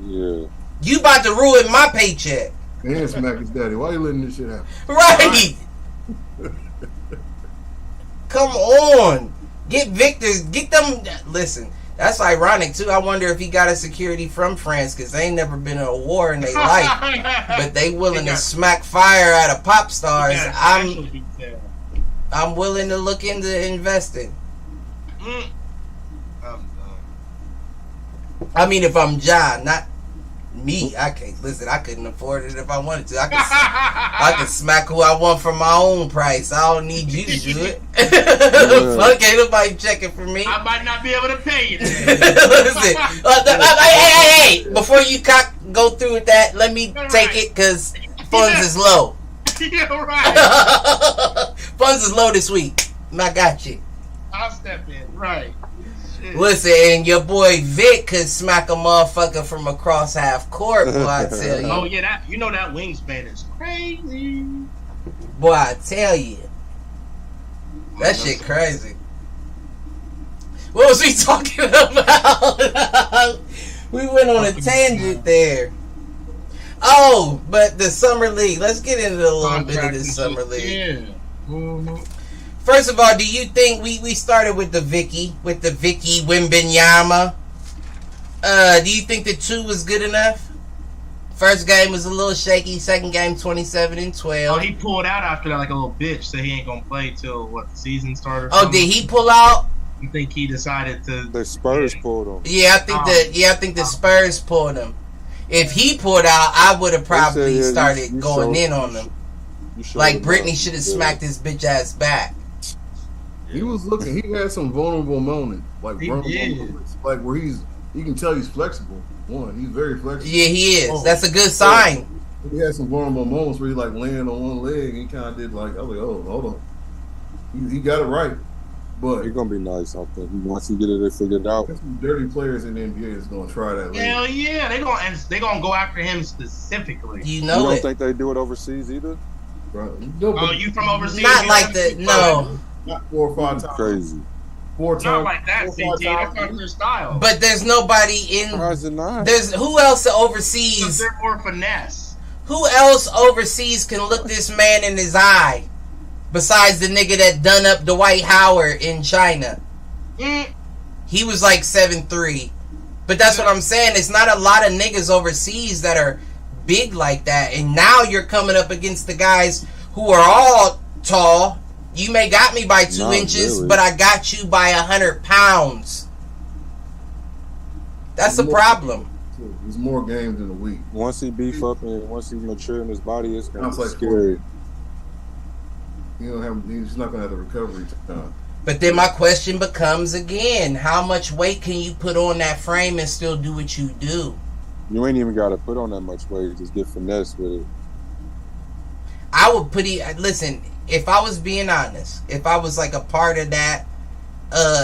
Yeah. you about to ruin my paycheck. And smack his daddy. Why you letting this shit happen? Right. Come on. Get Victor. Get them. Listen, that's ironic, too. I wonder if he got a security from France, because they ain't never been in a war in their life. But they willing to smack fire out of pop stars. I'm willing to look into investing. I mean, if I'm John, not me. I can't listen. I couldn't afford it if I wanted to. I could smack who I want for my own price. I don't need you to do it. Fuck, ain't nobody checking for me. I might not be able to pay you. Listen, hey! Before you go through with that, let me take it because funds is low. Yeah, right. Funds is low this week. I got you. I'll step in. Right. Shit. Listen, and your boy Vic could smack a motherfucker from across half court, boy, I tell you. Oh, yeah, that wingspan is crazy. Boy, I tell you. That shit crazy. What was we talking about? We went on a tangent there. Oh, but the Summer League. Let's get into a little bit of this Summer League. Yeah. Mm-hmm. First of all, do you think we started with the Vicky Wembanyama? Do you think the 2 was good enough? First game was a little shaky. Second game, 27-12. Oh, he pulled out after that like a little bitch. Said he ain't gonna play till what the season started. Oh, did he pull out? I think he decided to. The Spurs pulled him. Yeah, I think the Spurs pulled him. If he pulled out, I would have probably started going in on him. Like Britney should have smacked his bitch ass back. He was looking. He had some vulnerable moments, like He vulnerable did. moments, like where he's You can tell he's flexible. One, he's very flexible. Yeah, he is. That's a good sign. He had some vulnerable moments where he like laying on one leg and he kind of did like, I was like, oh, hold on. He got it right. But he's gonna be nice out there. Once he get it figured out. There's some dirty players in the NBA that's gonna try that. Hell yeah, they gonna go after him specifically. You know you don't it. think they do it overseas either? Right. Oh, you from overseas? Not like that. No. Not 4 or 5 times. Crazy. 4 times. Not like that, CT. That's not their style. But there's nobody in. There's who else overseas? They're more finesse. Who else overseas can look this man in his eye? Besides the nigga that done up Dwight Howard in China. He was like 7'3". But that's what I'm saying. It's not a lot of niggas overseas that are big like that. And now you're coming up against the guys who are all tall. You may got me by 2 inches, really. But I got you by 100 pounds. That's the problem. There's more games in a week. Once he beef up and once he mature in his body, it's gonna be scary. He's not gonna have the recovery time. But then my question becomes again: how much weight can you put on that frame and still do what you do? You ain't even gotta put on that much weight; just get finesse with it. I would put it. Listen, if I was being honest, if I was like a part of that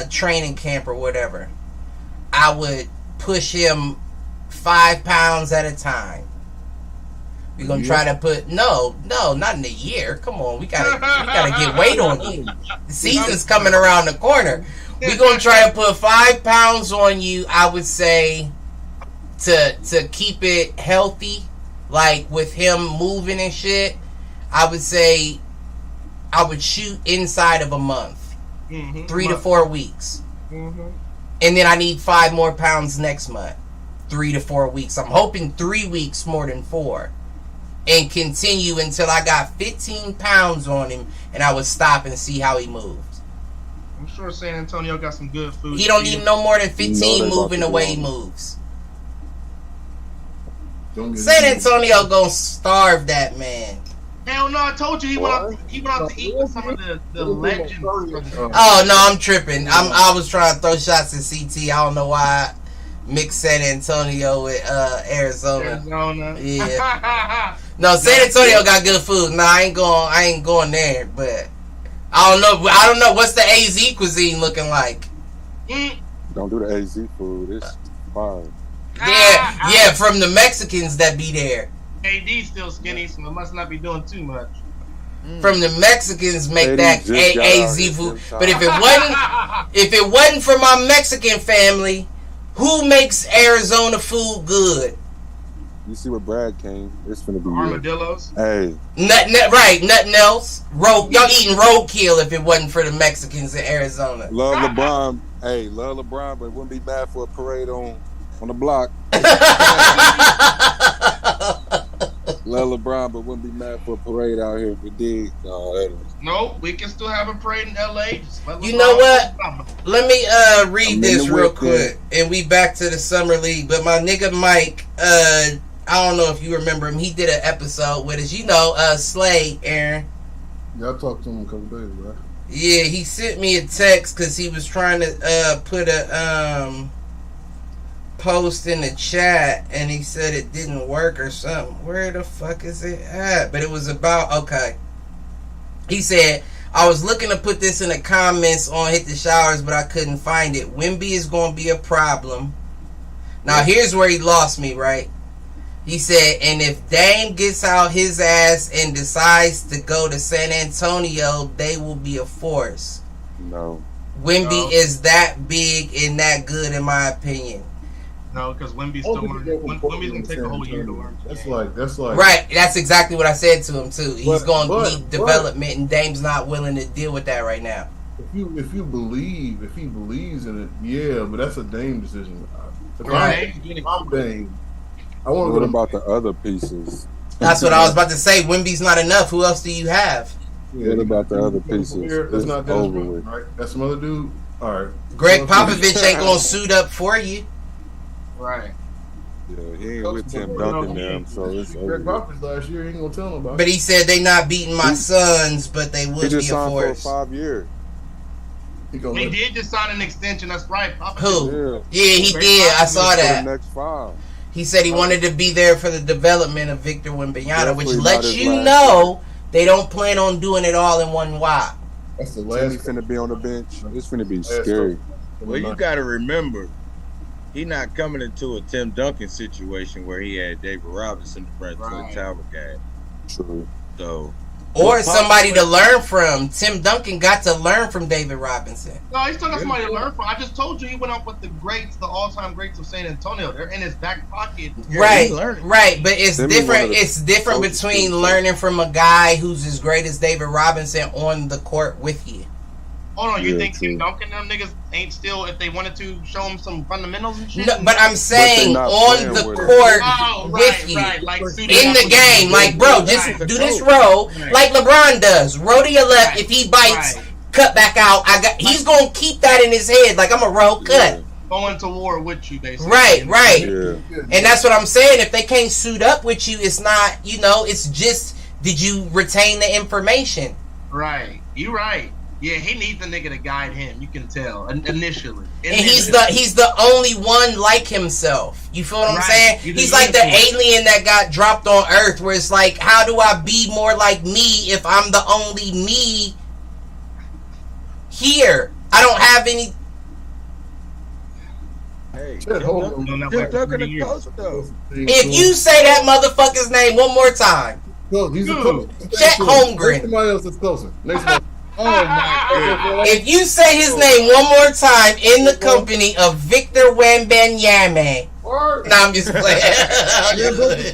training camp or whatever, I would push him 5 pounds at a time. We're gonna try to put no, not in a year. Come on, we gotta get weight on you. The season's coming around the corner. We're gonna try to put 5 pounds on you. I would say to keep it healthy, like with him moving and shit. I would say I would shoot inside of a month, 3 to 4 weeks, and then I need 5 more pounds next month, 3 to 4 weeks. I'm hoping 3 weeks more than 4. And continue until I got 15 pounds on him, and I would stop and see how he moved. I'm sure San Antonio got some good food. He don't need no more than 15 moving the way he moves. San Antonio gonna starve that man. Hell no, I told you he went out to eat with some of the legends. Oh no, I'm tripping. I was trying to throw shots at CT. I don't know why I mixed San Antonio with Arizona. Yeah. No, San Antonio got good food. No, I ain't going there. But I don't know what's the AZ cuisine looking like. Don't do the AZ food. It's fine. Yeah, from the Mexicans that be there. AD's still skinny, so it must not be doing too much. From the Mexicans make that AZ food. But if it wasn't for my Mexican family, who makes Arizona food good? You see what Brad came. It's finna be armadillos. Hey, nothing else. Y'all eating roadkill if it wasn't for the Mexicans in Arizona. Love LeBron. Hey, love LeBron, but wouldn't be bad for a parade on the block. Love LeBron, but wouldn't be mad for a parade out here if we did. No, we can still have a parade in LA. You know what? Let me read this real quick, and we back to the summer league. But my nigga Mike, I don't know if you remember him. He did an episode with us. You know, Slay, Aaron. Yeah, I talked to him a couple days, bro. Yeah, he sent me a text because he was trying to put a post in the chat, and he said it didn't work or something. Where the fuck is it at? But it was about, okay. He said, I was looking to put this in the comments on Hit the Showers, but I couldn't find it. Wemby is going to be a problem. Now, here's where he lost me, right? He said, and if Dame gets out his ass and decides to go to San Antonio, they will be a force. No. Wemby is that big and that good, in my opinion. No, because Wemby's gonna take a whole year to learn. That's like right. That's exactly what I said to him too. He's going to need development, and Dame's not willing to deal with that right now. If he believes in it, yeah, but that's a Dame decision. Right. I'm Dame. What about the other pieces? That's what I was about to say. Wemby's not enough. Who else do you have? Yeah, what about the other pieces? That's not Dennis Rodman, right? That's some other dude. All right. Greg Popovich ain't gonna suit up for you. Right. Yeah, he ain't with Tim Duncan now, so it's over. Greg Popovich last year, he ain't gonna tell nobody. But he said they not beating my Suns, but they would be a force. He just signed for 5 years. He did just sign an extension. That's right. Who? Yeah, he did. I saw that. Next 5. He said he wanted to be there for the development of Victor Wembanyama, which lets you know they don't plan on doing it all in one wop. That's the last. He's finna be on the bench. It's finna be scary. Well, you got to remember, he not coming into a Tim Duncan situation where he had David Robinson to bring to the tower game. True. So. Or somebody to learn from. Tim Duncan got to learn from David Robinson. No, he's still got somebody to learn from. I just told you he went up with the greats, the all-time greats of San Antonio. They're in his back pocket. Right. But it's different. It's different between learning from a guy who's as great as David Robinson on the court with you. Hold on, you think Tim Duncan them niggas ain't still, if they wanted to show him some fundamentals and shit? No, but I'm saying on the court with you. Like in the game. Like, bro, just do this roll like LeBron does. Roll to your left. If he bites, cut back out. He's going to keep that in his head. Like, I'm a roll cut. Going to war with you, basically. Right. And that's what I'm saying. If they can't suit up with you, it's not, it's just, did you retain the information? Right. You're right. Yeah, he needs a nigga to guide him. You can tell initially. And he's the only one like himself. You feel what I'm saying? He's like the alien that got dropped on Earth, where it's like, how do I be more like me if I'm the only me here? I don't have any. Hey, if you say that motherfucker's name one more time, he's a coach. Chet Holmgren. Somebody else is closer. Next one. Oh my God. If you say his name one more time in the company of Victor Wembanyama, nah, I'm just playing. It's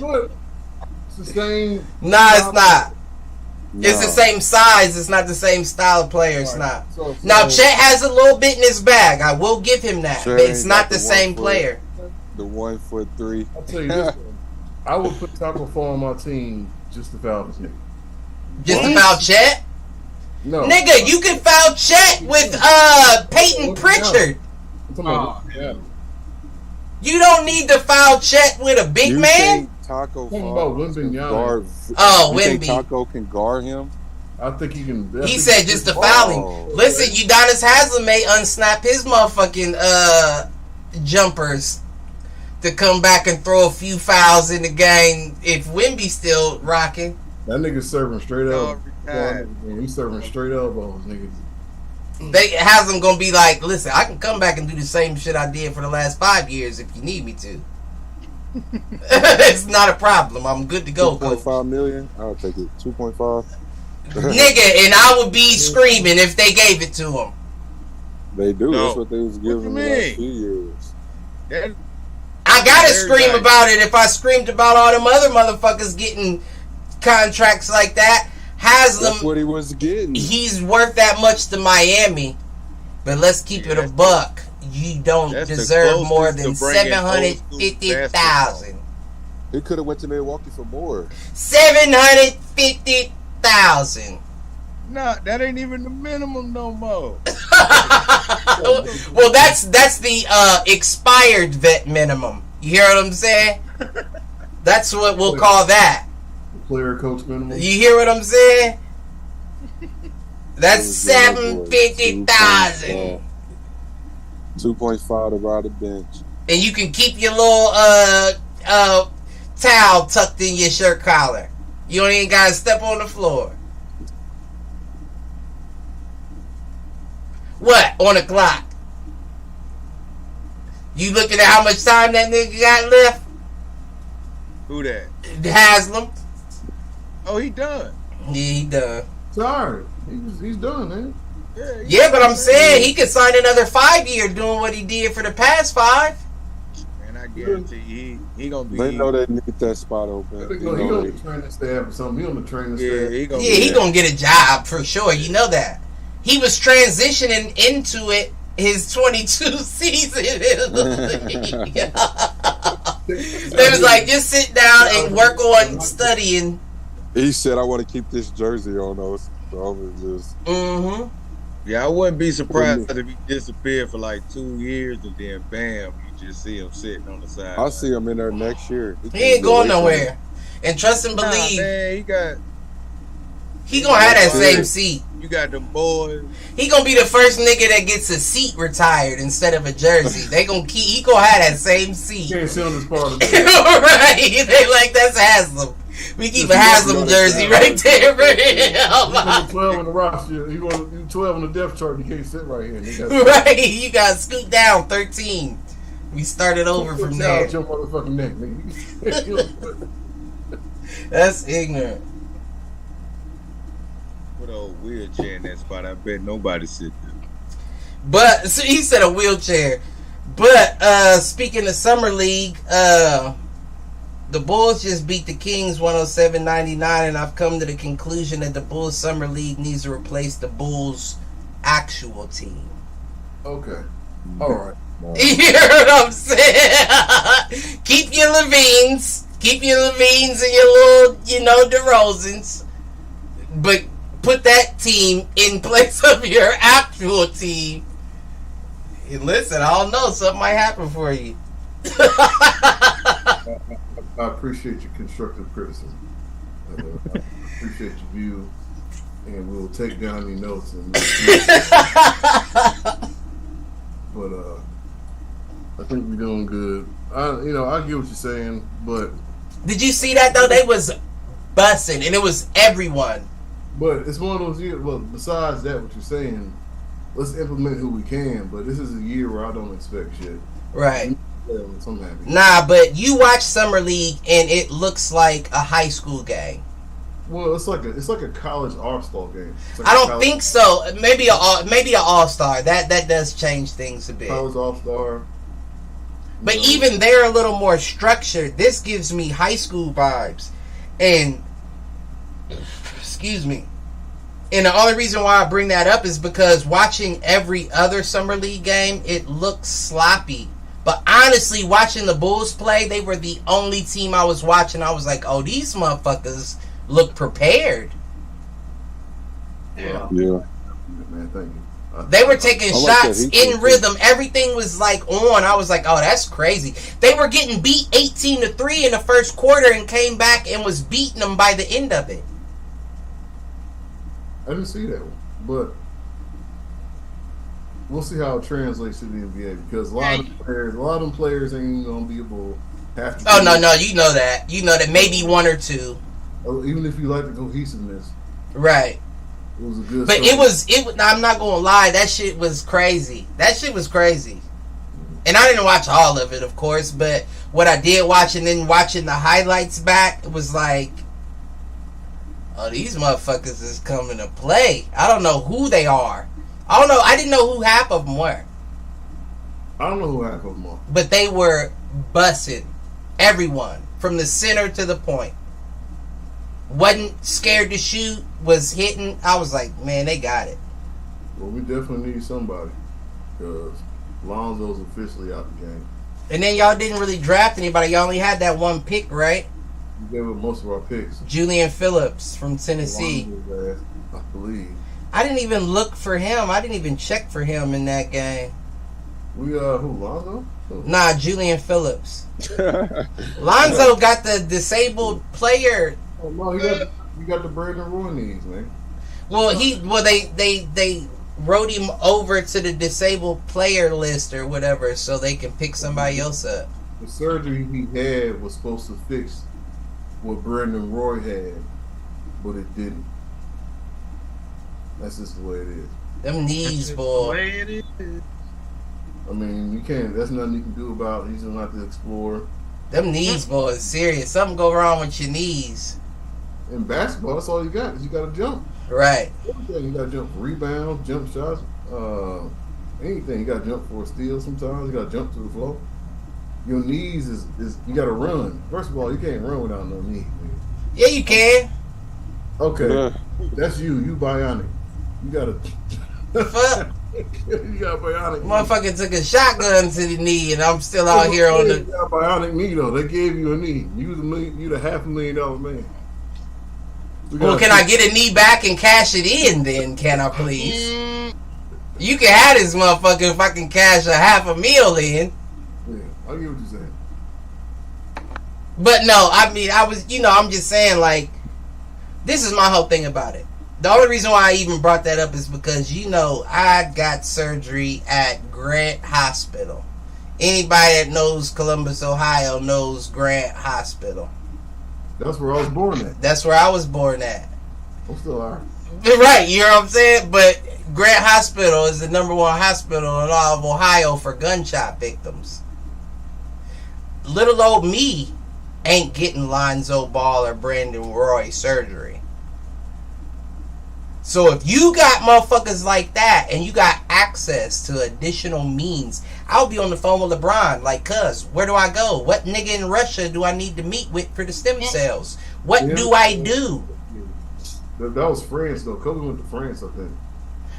the same. Nah, it's not. It's the same size. It's not the same style of player. It's not. Now, Chet has a little bit in his bag. I will give him that. But it's not the same player. The 1'3". I'll tell you this one. I would put Taco Fall on my team just to foul this nigga. Just to foul Chet? No. Nigga, you can foul Chet with Peyton Pritchard. You don't need to foul Chet with a big man? Taco guard. Oh, Wemby. Taco can guard him? I think he can. He said just the fouling. Listen, Udonis Haslem may unsnap his motherfucking jumpers to come back and throw a few fouls in the game if Wemby's still rocking. That nigga's serving straight elbows. He's serving straight elbows, niggas. Haslem gonna be like, listen, I can come back and do the same shit I did for the last 5 years if you need me to. It's not a problem. I'm good to go. 2.5 million. I'll take it. 2.5. Nigga, and I would be screaming if they gave it to him. They do. No. That's what they was giving the last few years. I gotta scream about it if I screamed about all them other motherfuckers getting contracts like that. Haslem, that's what he was getting. He's worth that much to Miami, but let's keep it a buck. You don't deserve more than 750,000. He could have went to Milwaukee for more. 750,000. No, that ain't even the minimum no more. Well, that's the expired vet minimum. You hear what I'm saying? That's what we'll call that. Player coach minimum. You hear what I'm saying? That's 750,000. 2.5 to ride the bench. And you can keep your little towel tucked in your shirt collar. You don't even gotta step on the floor. What? On the clock? You looking at how much time that nigga got left? Who that? Haslem. Oh, he done. Yeah, he done. Sorry. He's done, man. Yeah, but I'm saying he could sign another 5 year doing what he did for the past 5. Man, I guarantee he gonna be. They know they need that spot open. He on the training staff or something. He on the training staff. He gonna get a job for sure. You know that. He was transitioning into it his 22 season. They was like, just sit down and work on studying. He said, I want to keep this jersey on us. So I was just. Mm-hmm. Yeah, I wouldn't be surprised if he disappeared for like 2 years and then bam, you just see him sitting on the side. I'll see him in there next year. He ain't going nowhere. And trust and believe. Man, He gonna have that same seat. You got the boys. He gonna be the first nigga that gets a seat retired instead of a jersey. They gonna keep. He gonna have that same seat. Can't sit on this part of the right? They like that's Haslam. We keep a Haslam jersey right there for him. 12 on the roster. You 12 on the depth chart. You can't sit right here. Right? You gotta scoot down 13. We started over from there. Your motherfucking neck, nigga. That's ignorant. Put a wheelchair in that spot. I bet nobody sit there. But so he said a wheelchair. But speaking of summer league, the Bulls just beat the Kings 107-99, and I've come to the conclusion that the Bulls summer league needs to replace the Bulls actual team. Okay. All right. You hear what I'm saying? Keep your Levines and your little, DeRozans, but put that team in place of your actual team. And listen, I don't know, something might happen for you. I appreciate your constructive criticism. I appreciate your view, and we'll take down your notes. But I think we're doing good. I get what you're saying, but did you see that though? They was bussing, and it was everyone. But it's one of those years. Well, besides that, what you're saying, let's implement who we can. But this is a year where I don't expect shit. Right. I'm happy. Nah, but you watch summer league, and it looks like a high school game. Well, it's like a college all-star game. I don't think so. Maybe a all-star. That does change things a bit. College all-star. But even they're a little more structured. This gives me high school vibes. And excuse me. And the only reason why I bring that up is because watching every other summer league game, it looks sloppy. But honestly, watching the Bulls play, they were the only team I was watching. I was like, oh, these motherfuckers look prepared. Yeah. Man, thank you. They were taking shots in rhythm. Everything was like on. I was like, oh, that's crazy. They were getting beat 18-3 in the first quarter and came back and was beating them by the end of it. I didn't see that one, but we'll see how it translates to the NBA because a lot of them players ain't gonna be able to have to. Oh no, you know that. You know that maybe one or two. Even if you like the cohesiveness, right? It was a good. But it was. I'm not gonna lie. That shit was crazy. And I didn't watch all of it, of course. But what I did watch, and then watching the highlights back, it was like, oh, these motherfuckers is coming to play. I don't know who they are. I don't know. I didn't know who half of them were. I don't know who half of them are. But they were bussing everyone from the center to the point. Wasn't scared to shoot. Was hitting. I was like, man, they got it. Well, we definitely need somebody because Lonzo's officially out the game. And then y'all didn't really draft anybody. Y'all only had that one pick, right? We gave up most of our picks. Julian Phillips from Tennessee. I believe. I didn't even look for him. I didn't even check for him in that game. Who, Lonzo? Nah, Julian Phillips. Lonzo got the disabled player. Oh no, you got the Brandon Roy knees, man. Well, they wrote him over to the disabled player list or whatever, so they can pick somebody else up. The surgery he had was supposed to fix what Brandon Roy had, but it didn't. That's just the way it is. Them knees, boy. The way it is. I mean, you can't. That's nothing you can do about it. He's gonna have to explore. Them knees, boy, is serious. Something go wrong with your knees. In basketball, that's all you got. Is you got to jump. Right. You got to jump for rebounds, jump shots, anything. You got to jump for a steal. Sometimes you got to jump to the floor. Your knees is you got to run. First of all, you can't run without no knees. Yeah, you can. Okay, that's you. You bionic. You got to. Fuck. You got a bionic. Motherfucker took a shotgun to the knee, and I'm still out here on the. You got a bionic knee though. They gave you a knee. You the $500,000 man. Well, can I get a knee back and cash it in then? Can I please? You can have this motherfucker if I can cash $500,000 in. Yeah, I get what you're saying. But no, I mean, I'm just saying, like, this is my whole thing about it. The only reason why I even brought that up is because, I got surgery at Grant Hospital. Anybody that knows Columbus, Ohio knows Grant Hospital. That's where I was born at. That's where I was born at. I'm still are. Right, you know what I'm saying? But Grant Hospital is the #1 hospital in all of Ohio for gunshot victims. Little old me ain't getting Lonzo Ball or Brandon Roy surgery. So if you got motherfuckers like that and you got access to additional means, I'll be on the phone with LeBron like, cuz, where do I go? What nigga in Russia do I need to meet with for the stem cells? What do I do? That was France though. Kobe went to France, I think.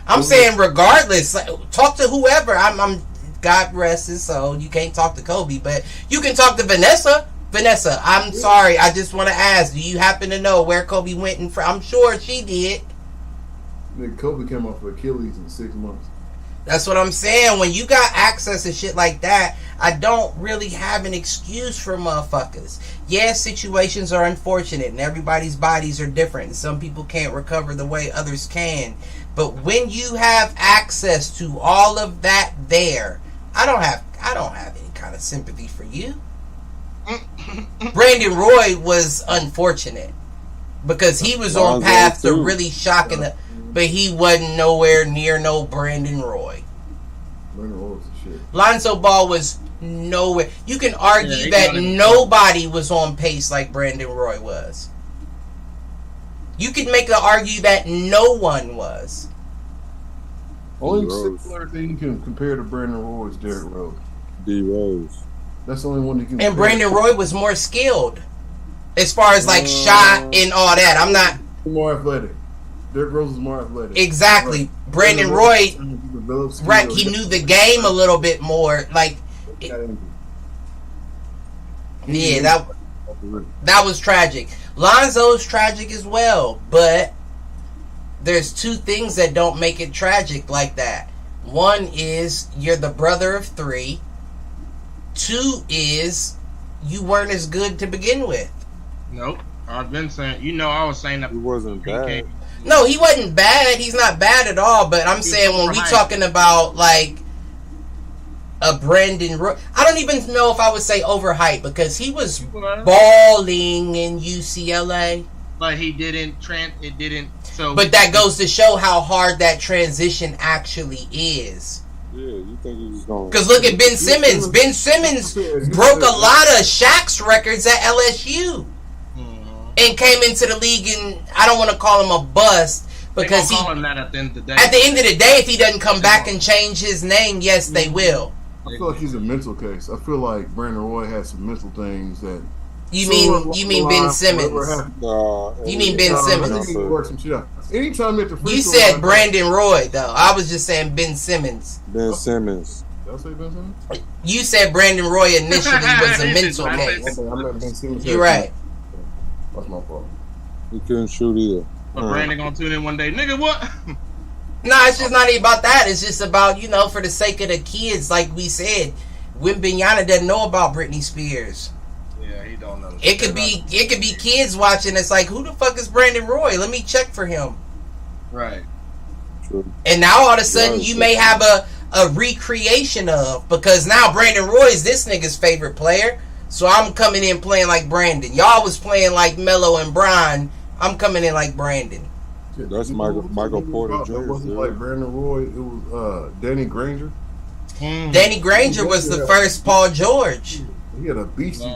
I'm saying regardless, talk to whoever. I'm God rest his soul. You can't talk to Kobe, but you can talk to Vanessa. Vanessa, I'm sorry. I just want to ask, do you happen to know where Kobe went in France? I'm sure she did. Kobe came off of Achilles in 6 months. That's what I'm saying. When you got access to shit like that, I don't really have an excuse for motherfuckers. Yeah, situations are unfortunate and everybody's bodies are different. Some people can't recover the way others can. But when you have access to all of that there, I don't have any kind of sympathy for you. Brandon Roy was unfortunate because he was on path to really shocking the... But he wasn't nowhere near no Brandon Roy. Brandon Roy was the shit. Lonzo Ball was nowhere. You can argue that nobody was on pace like Brandon Roy was. You could make the argue that no one was. Only similar thing you can compare to Brandon Roy is Derrick Rose. D Rose. That's the only one you can. And Brandon Roy was more skilled as far as like shot and all that. I'm not more athletic. Derrick Rose is more athletic. Exactly. Right. Brandon Roy, right? He knew the game a little bit more. Like, yeah, that was tragic. Lonzo's tragic as well, but there's two things that don't make it tragic like that. One is you're the brother of three. Two is you weren't as good to begin with. Nope. I've been saying, I was saying that he wasn't bad. No, he wasn't bad. He's not bad at all. But I'm saying when we talking about like a Brandon Roy, I don't even know if I would say overhyped because he was balling in UCLA. But he didn't. It didn't. So. But that goes to show how hard that transition actually is. Yeah, you think he was going? Because look at Ben Simmons. Ben Simmons broke a lot of Shaq's records at LSU. And came into the league, and I don't want to call him a bust because call him that at the end of the day. At the end of the day, if he doesn't come back and change his name, yes, they will. I feel like he's a mental case. I feel like Brandon Roy has some mental things that. You mean Ben Simmons? You mean Ben Simmons? Anytime at the free you said Brandon Roy though. I was just saying Ben Simmons. Ben Simmons. Did I say Ben Simmons? You said Brandon Roy initially was a mental case. You're right. That's my fault. He couldn't shoot either. But Brandon gonna tune in one day, nigga. What? Nah, it's just not even about that. It's just about for the sake of the kids, like we said. Wimbignana doesn't know about Britney Spears. Yeah, he don't know. It could be kids watching. It's like, who the fuck is Brandon Roy? Let me check for him. Right. True. And now all of a sudden you may have a recreation of, because now Brandon Roy is this nigga's favorite player. So I'm coming in playing like Brandon. Y'all was playing like Melo and Brian. I'm coming in like Brandon. That's Michael Porter Jr. It wasn't like Brandon Roy. It was Danny Granger. Danny Granger was the first Paul George. He had a beast.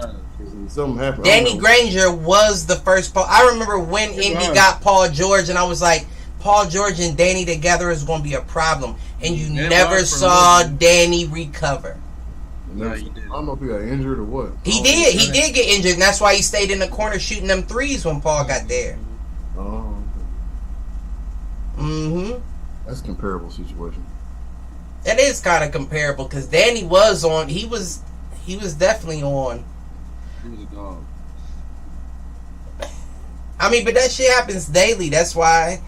Something happened. Danny Granger was the first Paul. I remember when Indy got Paul George, and I was like, Paul George and Danny together is going to be a problem. And you never saw Danny recover. No, you didn't. I don't know if he got injured or what. He did. He did get injured, and that's why he stayed in the corner shooting them threes when Paul got there. Oh. Mm-hmm. That's a comparable situation. It is kind of comparable because Danny was on. He was definitely on. He was a dog. I mean, but that shit happens daily. That's why,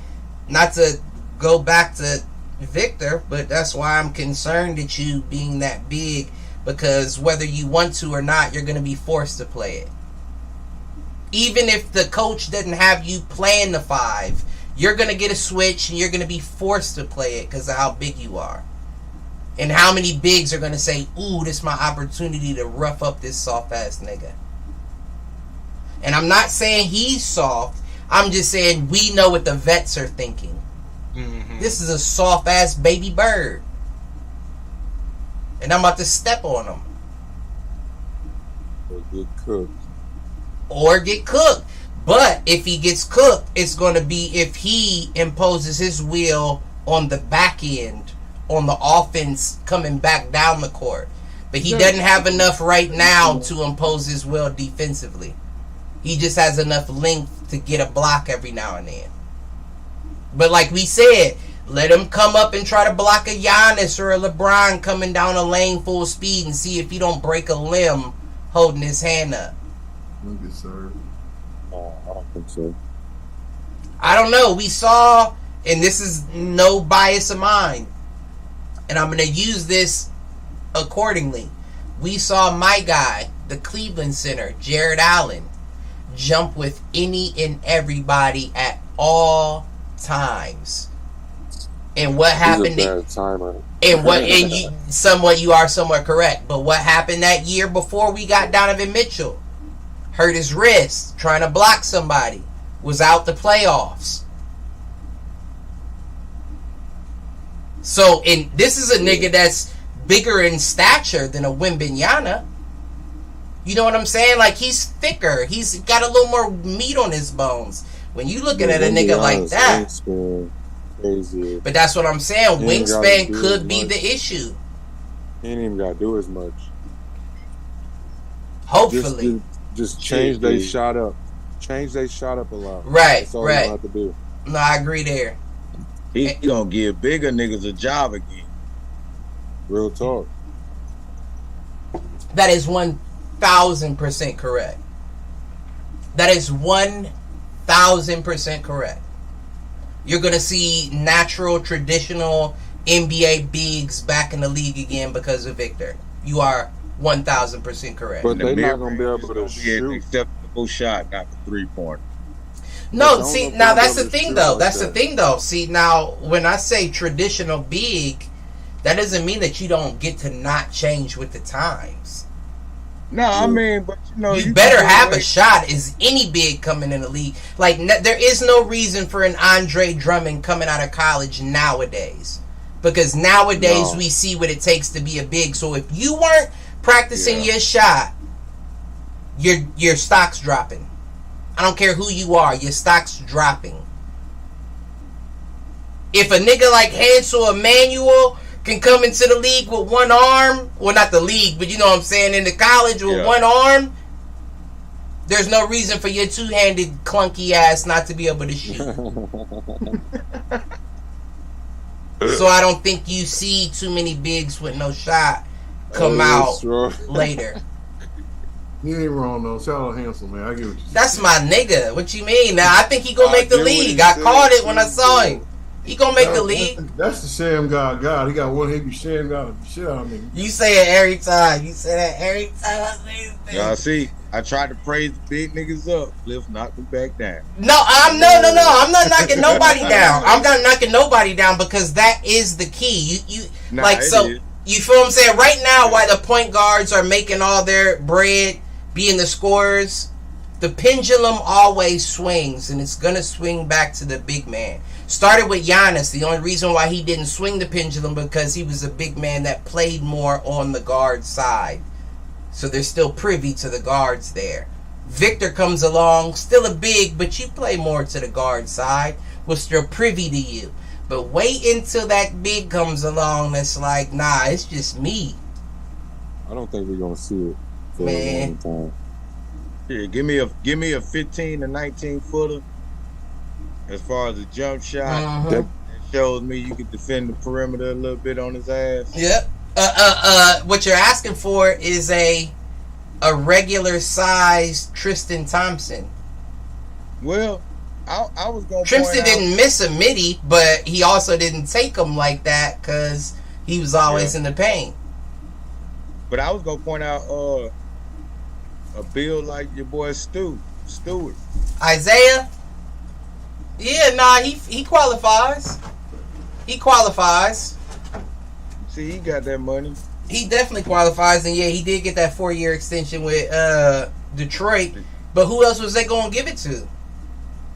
not to go back to Victor, but that's why I'm concerned at you being that big. Because whether you want to or not, you're going to be forced to play it. Even if the coach doesn't have you playing the 5, you're going to get a switch and you're going to be forced to play it because of how big you are. And how many bigs are going to say, ooh, this is my opportunity to rough up this soft-ass nigga. And I'm not saying he's soft. I'm just saying we know what the vets are thinking. Mm-hmm. This is a soft-ass baby bird. And I'm about to step on him. Or get cooked. Or get cooked. But if he gets cooked, it's going to be if he imposes his will on the back end, on the offense coming back down the court. But he doesn't have enough right now to impose his will defensively. He just has enough length to get a block every now and then. But like we said, let him come up and try to block a Giannis or a LeBron coming down a lane full speed and see if he don't break a limb holding his hand up. Look at sir. No, I don't think so. I don't know. We saw, and this is no bias of mine, and I'm going to use this accordingly. We saw my guy, the Cleveland center, Jared Allen, jump with any and everybody at all times. And what happened? He's a bad timer. And you are somewhat correct. But what happened that year before we got Donovan Mitchell? Hurt his wrist trying to block somebody. Was out the playoffs. So, and this is a nigga that's bigger in stature than a Wembanyama. You know what I'm saying? Like, he's thicker. He's got a little more meat on his bones. When you looking at a nigga like that. Crazy. But that's what I'm saying. Wingspan could be the issue. He ain't even got to do as much. Hopefully. Just change their shot up. Change their shot up a lot. Right, that's all right. You have to do. No, I agree there. He gonna give bigger niggas a job again. Real talk. That is 1,000% correct. That is 1,000% correct. You're going to see natural, traditional NBA bigs back in the league again because of Victor. You are 1,000% correct. But they're not going to be able to shoot. An acceptable shot, not the 3-pointer. No, see, now that's the thing, though. That's the thing, though. See, now, when I say traditional big, that doesn't mean that you don't get to not change with the times. No, I mean, but you better have a shot. Is any big coming in the league? Like, there is no reason for an Andre Drummond coming out of college nowadays, because nowadays we see what it takes to be a big. So if you weren't practicing your shot, your stock's dropping. I don't care who you are, your stock's dropping. If a nigga like Hansel Emmanuel can come into the league with one arm, well, not the league, but you know what I'm saying, in the college with one arm, there's no reason for your two-handed clunky ass not to be able to shoot. So I don't think you see too many bigs with no shot come out later. You ain't wrong though. Shout out Hansel, man. I get what you That's my nigga. What you mean? Now I think he gonna make the league. I called it when I saw him. He gonna make the league. That's the sham God. He got one. He be sham God. Shit out of me. You say it every time. You say that every time I say it. Y'all see, I tried to praise the big niggas up. Cliff knocked them back down. No. I'm not knocking nobody down. I'm not knocking nobody down because that is the key. You feel what I'm saying? Right now, why the point guards are making all their bread being the scorers, the pendulum always swings, and it's gonna swing back to the big man. Started with Giannis. The only reason why he didn't swing the pendulum because he was a big man that played more on the guard side. So they're still privy to the guards there. Victor comes along, still a big, but you play more to the guard side. We're still privy to you. But wait until that big comes along that's like, nah, it's just me. I don't think we're gonna see it for man. a long time. Here, give me a 15 to 19 footer. As far as the jump shot, it shows me you can defend the perimeter a little bit on his ass. Yep. What you're asking for is a regular size Tristan Thompson. Well, I was going to Tristan didn't miss a midi, but he also didn't take him like that because he was always in the paint. But I was going to point out a build like your boy Stewart. Isaiah? Yeah, nah, he qualifies. He qualifies. See, he got that money. He definitely qualifies, and yeah, he did get that 4-year extension with Detroit. But who else was they going to give it to?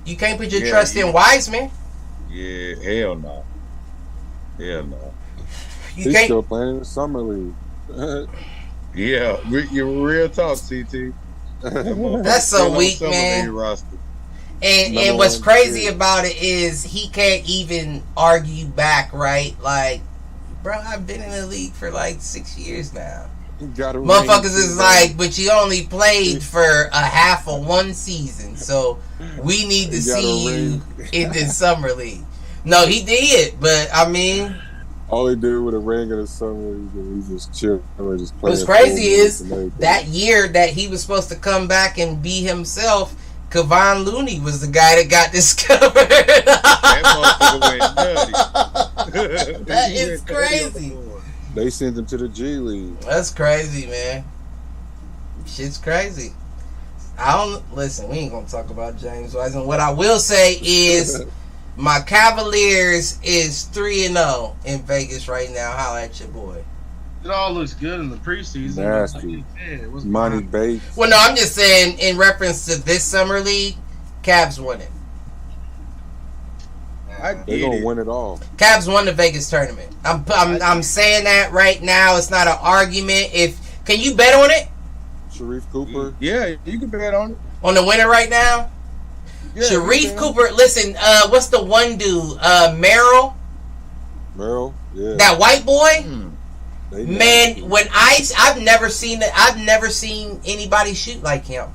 You can't put your trust in Wiseman. Yeah, hell no. Hell no. He's still playing in the summer league. Yeah, you're real talk, CT. That's so weak, man. And what's crazy about it is he can't even argue back, right? Like, bro, I've been in the league for like 6 years now. Motherfuckers is like, but you only played for a half of one season, so we need to see you in the summer league. No, he did, but I mean, all he did with a ring in the summer league, he just chilled, just playing. What's crazy is that year that he was supposed to come back and be himself, Kevon Looney was the guy that got discovered. That motherfucker went nutty. That is crazy. They sent him to the G League. That's crazy, man. Shit's crazy. Listen, we ain't gonna talk about James Wiseman. What I will say is my Cavaliers is 3-0 in Vegas right now. Holla at your boy. It all looks good in the preseason. Nasty. Money Bates. Well, no, I'm just saying in reference to this summer league, Cavs won it. They're gonna win it all. Cavs won the Vegas tournament. I'm saying that right now. It's not an argument. Can you bet on it? Sharif Cooper. Yeah, you can bet on it. On the winner right now? Yeah, Sharif Cooper. Listen, what's the one dude? Merrill? Merrill, yeah. That white boy? Man, when I've never seen anybody shoot like him.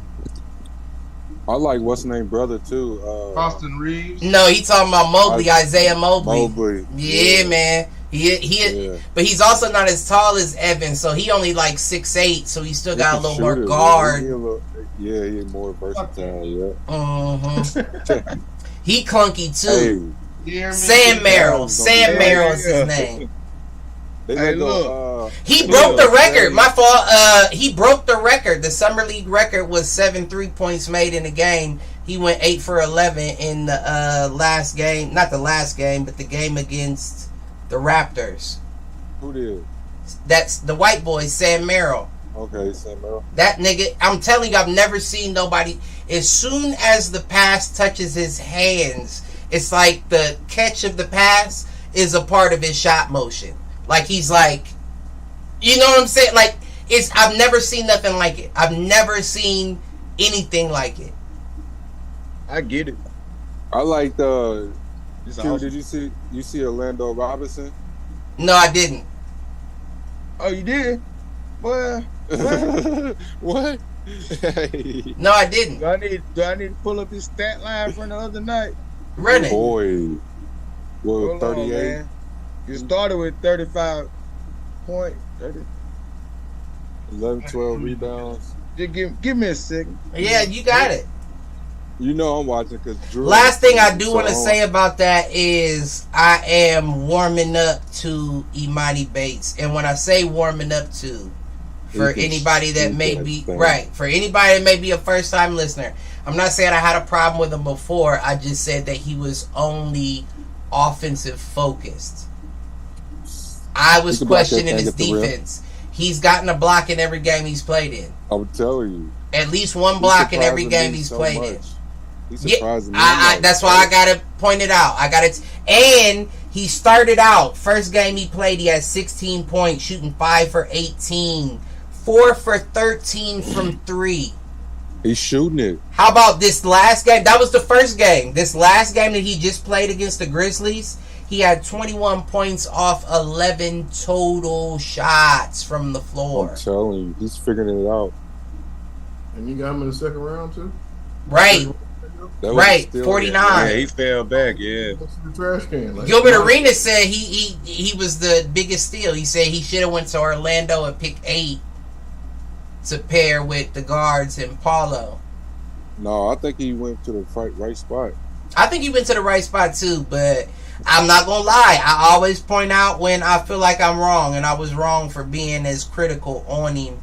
I like what's name brother too. Austin Reeves. No, he talking about Mobley, Isaiah Mobley. Mobley. Yeah, man. But he's also not as tall as Evan, so he only like 6'8", so he still got a little more guard. He's more versatile. Yeah. He clunky too. Hey. Sam Merrill. Sam Merrill is his name. Hey, look. He broke the record. My fault. He broke the record. The summer league record was 7 3-points made in a game. He went 8 for 11 in the last game. Not the last game, but the game against the Raptors. Who did? That's the white boy, Sam Merrill. Okay, Sam Merrill. That nigga, I'm telling you, I've never seen nobody. As soon as the pass touches his hands, it's like the catch of the pass is a part of his shot motion. Like he's like, you know what I'm saying? Like I've never seen nothing like it. I've never seen anything like it. I get it. I like the. Q, did you see Orlando Robinson? No, I didn't. Oh, you did? Well, what? No, I didn't. Do I need to pull up his stat line from the other night? Run it. Boy, well, 38. You started with 35 points, 11, 12 rebounds. Just give me a second. Yeah, you got it. You know I'm watching because Drew. Last thing I do want to say about that is I am warming up to Imani Bates, and when I say warming up to, for anybody that may be for anybody that may be a first time listener, I'm not saying I had a problem with him before. I just said that he was only offensive focused. I was questioning his defense. He's gotten a block in every game he's played in. I would tell you. At least one block in every game he's played in. He's surprising me. That's why I gotta point it out. And he started out first game he played. He had 16 points, shooting 5 for 18, 4 for 13 from 3. He's shooting it. How about this last game? That was the first game. This last game that he just played against the Grizzlies, he had 21 points off 11 total shots from the floor. I'm telling you, he's figuring it out. And you got him in the second round too? Right. 49. Yeah, he fell back, yeah. The trash can. Like, Gilbert Arenas said he was the biggest steal. He said he should have went to Orlando and picked 8 to pair with the guards and Paulo. No, I think he went to the right spot. I think he went to the right spot too, but I'm not gonna lie. I always point out when I feel like I'm wrong, and I was wrong for being as critical on him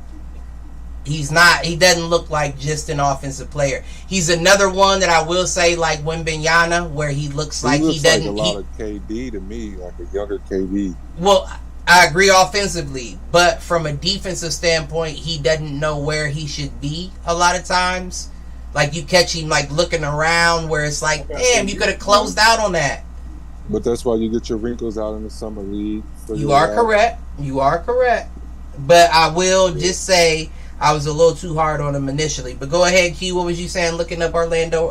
He's not. He doesn't look like just an offensive player. He's another one that I will say, like Wembanyama, where he looks like he doesn't. Like a lot of KD to me, like a younger KD. Well, I agree offensively, but from a defensive standpoint, he doesn't know where he should be a lot of times. Like you catch him like looking around, where it's like, damn, you could have closed out on that. But that's why you get your wrinkles out in the summer league. You are correct. You are correct. But I will just say I was a little too hard on him initially. But go ahead, Q. What was you saying? Looking up Orlando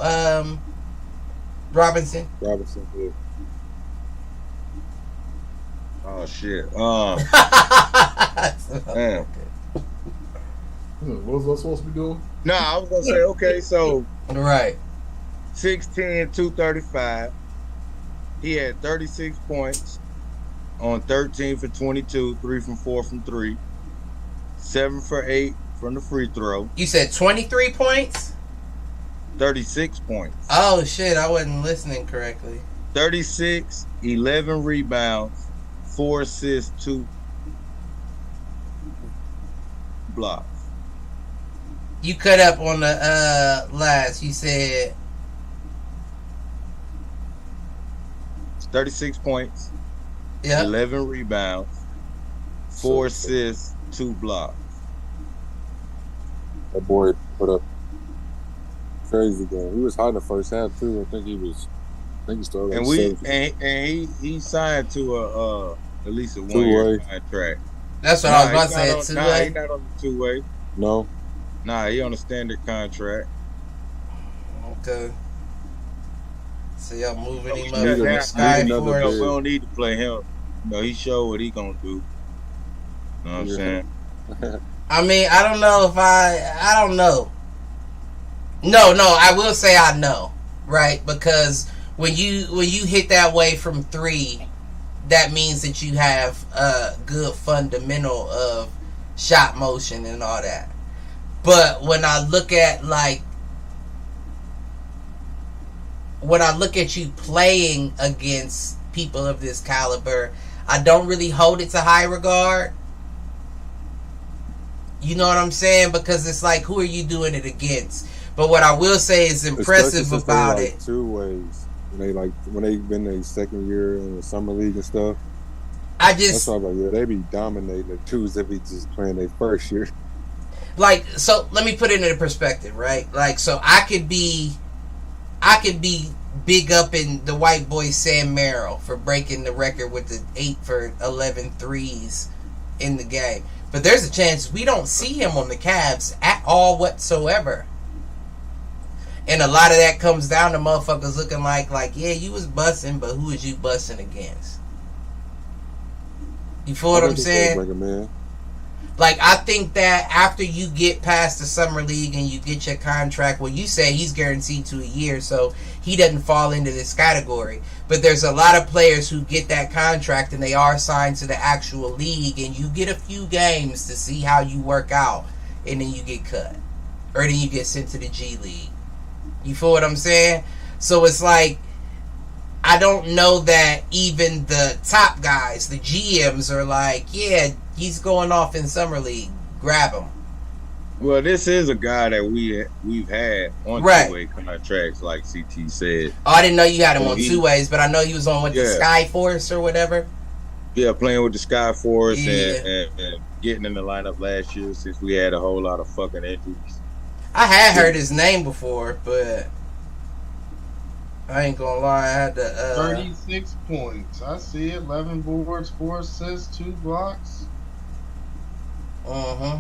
Robinson. Robinson, yeah. Oh shit. Damn. What was I supposed to be doing? No, I was gonna say okay. So right, 6'10", 235. He had 36 points on 13 for 22, 3 from 4 from 3, 7 for 8 from the free throw. You said 23 points? 36 points. Oh, shit. I wasn't listening correctly. 36, 11 rebounds, 4 assists, 2 blocks. You cut up on the last. You said 36 points, yeah, 11 rebounds, 4 assists, 2 blocks. That boy put up crazy game. He was hot in the first half too. I think he started. And he signed to at least a 1-year contract. That's what I was about to say. Nah, he's not on the 2-way. No. Nah, he on a standard contract. Okay. So y'all moving him up from the sky for we don't need to play him. No, he showed what he gonna do. You know what I'm saying? I mean, I don't know if I don't know. No, I will say I know, right? Because when you hit that way from 3, that means that you have a good fundamental of shot motion and all that. But when I look at you playing against people of this caliber, I don't really hold it to high regard. You know what I'm saying? Because it's like, who are you doing it against? But what I will say is impressive about it. 2 ways. When they've been their second year in the summer league and stuff. That's why they be dominating the 2s if he just playing their first year. Like, so let me put it into perspective, right? Like, so I could be big up in the white boy Sam Merrill for breaking the record with the 8 for 11 threes in the game. But there's a chance we don't see him on the Cavs at all whatsoever. And a lot of that comes down to motherfuckers looking like yeah, you was busting, but who is you busting against? You feel what I'm saying? Like, I think that after you get past the summer league and you get your contract, well, you say he's guaranteed to a year, so he doesn't fall into this category. But there's a lot of players who get that contract and they are signed to the actual league, and you get a few games to see how you work out, and then you get cut. Or then you get sent to the G League. You feel what I'm saying? So it's like, I don't know that even the top guys, the GMs, are like, yeah, he's going off in summer league. Grab him. Well, this is a guy that we've had on 2-way contracts, like CT said. Oh, I didn't know you had him on 2 ways, but I know he was on the Sky Force or whatever. Yeah, playing with the Sky Force and getting in the lineup last year since we had a whole lot of fucking injuries. I had heard his name before, but I ain't gonna lie, I had to 36 points. I see it. 11 boards, 4 assists, 2 blocks. Uh-huh.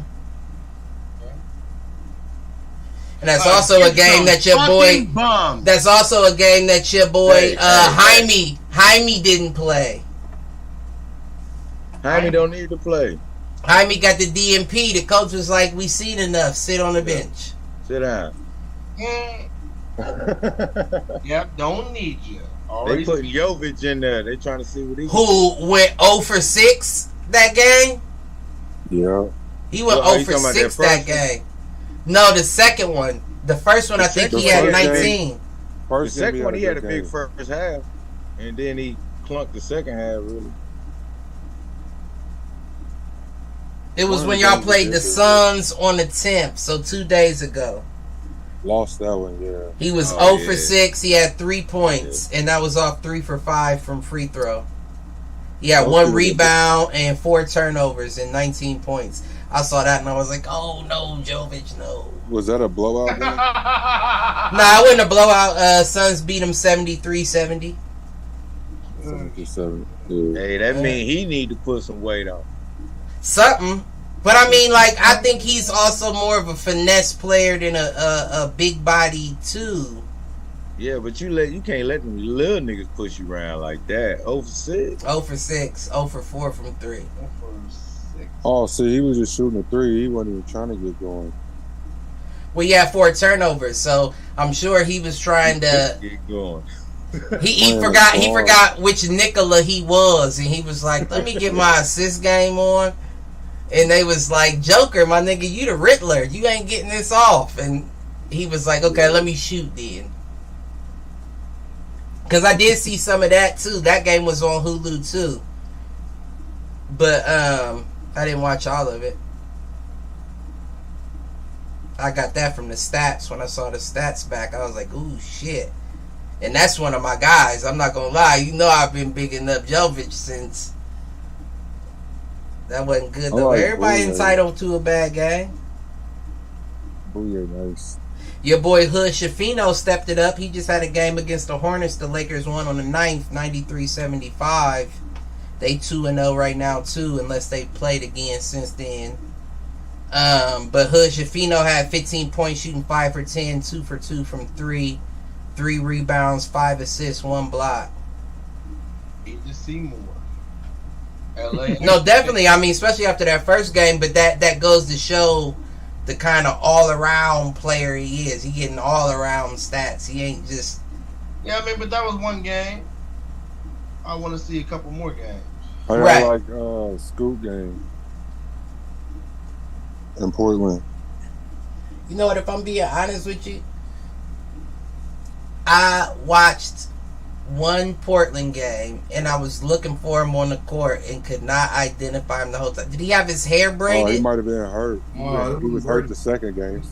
And that's also a game that your boy bums. That's also a game that your boy Jaime didn't play. Jaime don't need to play. Jaime got the DMP. The coach was like, we seen enough. Sit on the bench. Sit down. Yep, don't need you. They putting Jovic in there. They trying to see what he who went 0 for 6 that game? Yeah. He went 0 for 6 that game. No, the second one. The first one, I think he had 19. The second one, he had a big first half. And then he clunked the second half, really. It was when y'all played the Suns on the 10th, so 2 days ago. Lost that one, yeah. He was 0 for 6. He had 3 points, and that was off 3 for 5 from free throw. He had 1 rebound and 4 turnovers and 19 points. I saw that and I was like, oh no, Jovic, no. Was that a blowout game? Nah, it wasn't a blowout. Suns beat him 73-70. 77. Yeah. Hey, that means he need to put some weight on. Something. But I mean, like, I think he's also more of a finesse player than a big body too. Yeah, but you can't let them little niggas push you around like that. 0 for 6. 0 for 6. 0 for 4 from 3. Oh, see, he was just shooting a 3. He wasn't even trying to get going. Well, he had 4 turnovers, so I'm sure he was trying to get going. He forgot which Nikola he was, and he was like, "Let me get my assist game on." And they was like, "Joker, my nigga, you the Riddler. You ain't getting this off." And he was like, "Okay, let me shoot then." Because I did see some of that too. That game was on Hulu too, but I didn't watch all of it. I got that from the stats. When I saw the stats back, I was like, "Ooh, shit." And that's one of my guys. I'm not going to lie. You know I've been bigging up Jovic since. That wasn't good, though. Like everybody entitled to a bad game. Booyah, nice. Your boy Hood Shafino stepped it up. He just had a game against the Hornets. The Lakers won on the 9th, 93-75. They 2-0 right now, too, unless they played again since then. But Hood Shafino had 15 points, shooting 5 for 10, 2 for 2 from 3. 3 rebounds, 5 assists, 1 block. Need to see more. LA. No, definitely. I mean, especially after that first game, but that goes to show the kind of all-around player he is. He getting all-around stats. He ain't just... Yeah, I mean, but that was one game. I want to see a couple more games. I like Scoot game in Portland. You know what, if I'm being honest with you, I watched one Portland game, and I was looking for him on the court and could not identify him the whole time. Did he have his hair braided? Oh, he might have been hurt. He was hurt the second game. He